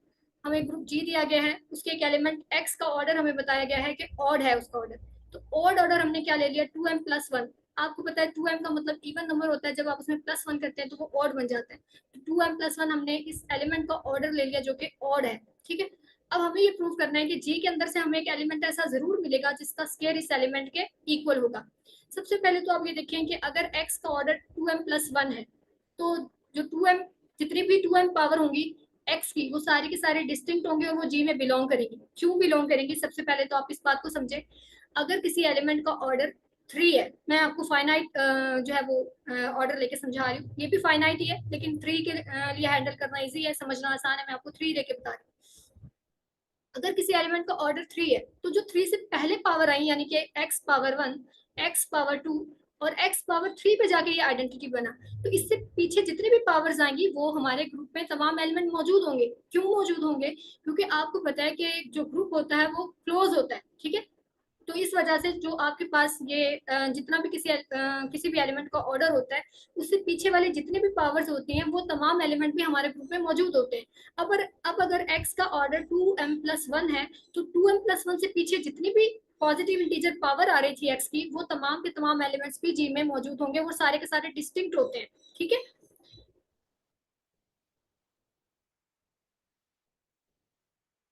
हमें ग्रुप जी दिया गया है, उसके एक एलिमेंट एक्स का ऑर्डर हमें बताया गया है कि ऑड है उसका ऑर्डर। तो ऑड ऑर्डर हमने क्या ले लिया? 2m+1। आपको पता है 2m का मतलब इवन नंबर होता है, जब आप उसमें +1 करते हैं तो वो ऑड बन जाता है। तो 2m+1 हमने इस एलिमेंट का ऑर्डर ले लिया जो कि ऑड है। ठीक है, अब हमें ये प्रूव करना है कि जी के अंदर से हमें एक एलिमेंट ऐसा जरूर मिलेगा जिसका स्क्वायर इस एलिमेंट के इक्वल होगा। सबसे पहले तो आप ये देखें कि अगर x का ऑर्डर 2m+1 है तो जो 2m, जितनी भी 2m पावर होंगी x की, वो सारी की सारी डिस्टिंक्ट होंगे और वो g में बिलोंग करेंगी। क्यों बिलोंग करेंगी? सबसे पहले तो आप इस बात को समझे, अगर किसी एलिमेंट का ऑर्डर 3 है, मैं आपको फाइनाइट जो है वो ऑर्डर लेके समझा रही हूँ, ये भी फाइनाइट ही है लेकिन 3 के लिए हैंडल करना इजी है, समझना आसान है, मैं आपको 3 लेके बता रही हूँ। अगर किसी एलिमेंट का ऑर्डर 3 है तो जो 3 से पहले पावर आई यानी कि x पावर 1, x पावर 2 और x पावर 3 पे जाके ये आइडेंटिटी बना, तो इससे पीछे जितनी भी पावर्स आएंगी वो हमारे ग्रुप में तमाम एलिमेंट मौजूद होंगे। क्यों मौजूद होंगे? क्योंकि आपको पता है कि जो ग्रुप होता है वो क्लोज होता है। ठीक है, तो इस वजह से जो आपके पास ये जितना भी किसी भी एलिमेंट का ऑर्डर होता है, उससे पीछे वाली जितनी भी पावर्स होती हैं वो तमाम एलिमेंट भी हमारे ग्रुप में मौजूद होते हैं। अब अगर x का ऑर्डर 2m+1 है तो 2m+1 से पीछे जितनी भी पॉजिटिव इंटीजर पावर आ रही थी x की, वो तमाम के तमाम एलिमेंट्स भी जी में मौजूद होंगे, वो सारे के सारे डिस्टिंक्ट होते हैं। ठीक है,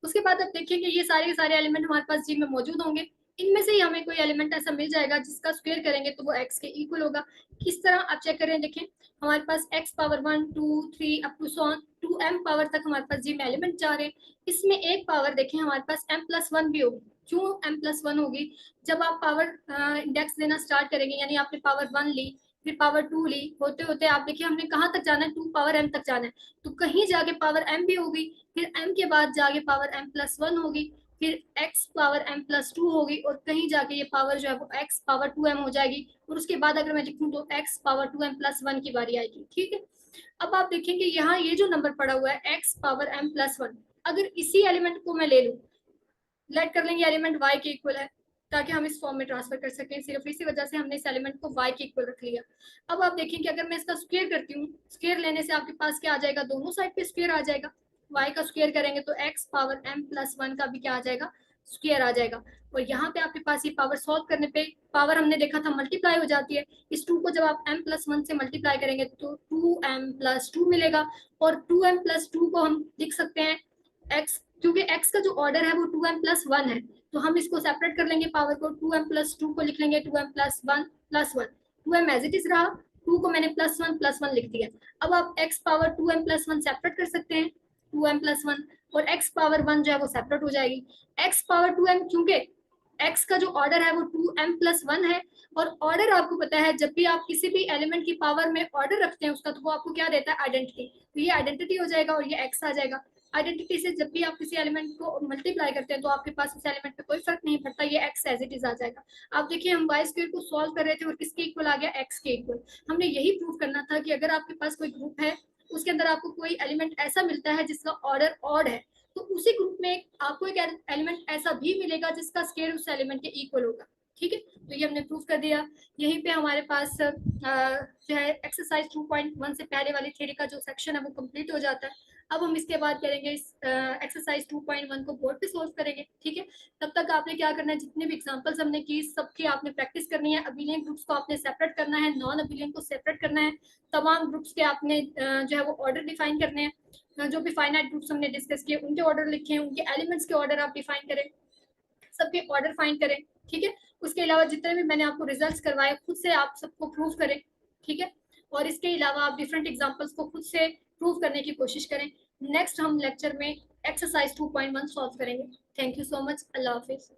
उसके बाद आप देखेंगे ये सारे के सारे एलिमेंट हमारे पास जी में मौजूद होंगे। इनमें से ही हमें कोई एलिमेंट ऐसा मिल जाएगा जिसका स्क्वायर करेंगे तो वो x के इक्वल होगा। किस तरह आप चेक करें, देखें हमारे पास x power 1 2 3 up to so on 2m power तक हमारे पास जी में एलिमेंट जा रहे हैं। इसमें एक पावर देखें हमारे पास m+1 भी होगी। क्यों m+1 होगी? जब आप पावर इंडेक्स देना स्टार्ट करेंगे, यानी आपने पावर 1 ली, फिर पावर 2 ली, होते होते आप देखिए हमने कहाँ तक जाना है, 2 पावर m तक जाना है, तो कहीं जाके पावर m भी होगी, फिर m के बाद जाके पावर m+1 होगी, फिर x पावर m+2 होगी, और कहीं जाके ये पावर जो है वो x पावर 2m हो जाएगी, और उसके बाद अगर मैं लिखूं तो x पावर 2m+1 की बारी आएगी। ठीक है, अब आप देखेंगे यहाँ ये जो नंबर पड़ा हुआ है x पावर m+1, अगर इसी एलिमेंट को मैं ले लूं, लेट कर लेंगे एलिमेंट y के इक्वल है ताकि हम इस फॉर्म में ट्रांसफर कर सकें, सिर्फ इसी वजह से हमने इस एलिमेंट को y के इक्वल रख लिया। अब आप देखें कि अगर मैं इसका स्क्वायर करती हूँ, स्क्वायर लेने से आपके पास क्या आ जाएगा? दोनों साइड पे स्क्वायर आ जाएगा। y का स्क्वायर करेंगे तो x पावर m+1 का भी क्या आ जाएगा? स्क्वायर आ जाएगा। और यहाँ पे आपके पास ये पावर सॉल्व करने पे पावर हमने देखा था मल्टीप्लाई हो जाती है। इस 2 को जब आप m+1 से मल्टीप्लाई करेंगे तो 2m+2 मिलेगा, और 2m+2 को हम लिख सकते हैं x, क्योंकि x का जो ऑर्डर है वो 2m+1 है, तो हम इसको सेपरेट कर लेंगे, पावर को 2m+2 को लिख लेंगे 2m+1+1, 2m as it is रहा, 2 को मैंने +1+1 लिख दिया। अब आप x पावर 2m+1 सेपरेट कर सकते हैं, 2m+1, और x पावर 1 जो है वो सेपरेट हो जाएगी। x पावर 2m, क्योंकि x का जो ऑर्डर है वो 2m+1 है, और ऑर्डर आपको पता है जब भी आप किसी भी एलिमेंट की पावर में ऑर्डर रखते हैं उसका, तो वो आपको क्या देता है? आइडेंटिटी। तो ये आइडेंटिटी हो जाएगा और ये x आ जाएगा। आइडेंटिटी से जब भी आप किसी एलिमेंट को मल्टीप्लाई करते हैं तो आपके पास उस एलिमेंट पे कोई फर्क नहीं पड़ता, ये x एज इट इज आ जाएगा। आप देखिए हम वाई स्क्वायर को सॉल्व कर रहे थे और किसके इक्वल आ गया? x के इक्वल। हमने यही प्रूव करना था कि अगर आपके पास कोई ग्रुप है, उसके अंदर आपको कोई एलिमेंट ऐसा मिलता है जिसका ऑर्डर ऑड है, तो उसी ग्रुप में आपको एक एलिमेंट ऐसा भी मिलेगा जिसका स्क्वायर उस एलिमेंट के इक्वल होगा। ठीक है, तो ये हमने प्रूव कर दिया। यहीं पे हमारे पास जो है एक्सरसाइज 2.1 से पहले वाली थ्योरी का जो सेक्शन है वो कंप्लीट हो जाता है। अब हम इसके बाद करेंगे इस एक्सरसाइज 2.1 को बोर्ड पे सोल्व करेंगे। ठीक है, तब तक आपने क्या करना है, जितने भी एग्जांपल्स हमने की सबकी आपने प्रैक्टिस करनी है। अबिलियन ग्रुप्स को आपने सेपरेट करना है, नॉन अबिलियन को सेपरेट करना है, तमाम ग्रुप्स के आपने जो है वो ऑर्डर डिफाइन करने हैं। जो भी फाइनाइट ग्रुप्स हमने डिस्कस किए उनके ऑर्डर लिखे, उनके एलिमेंट्स के ऑर्डर आप डिफाइन करें, सबके ऑर्डर फाइंड करें। ठीक है, उसके अलावा जितने भी मैंने आपको रिजल्ट्स करवाए खुद से आप सबको प्रूव करें। ठीक है, और इसके अलावा आप डिफरेंट एग्जांपल्स को खुद से प्रूव करने की कोशिश करें। नेक्स्ट हम लेक्चर में एक्सरसाइज 2.1 सॉल्व करेंगे। Thank you so much, Allah Hafiz.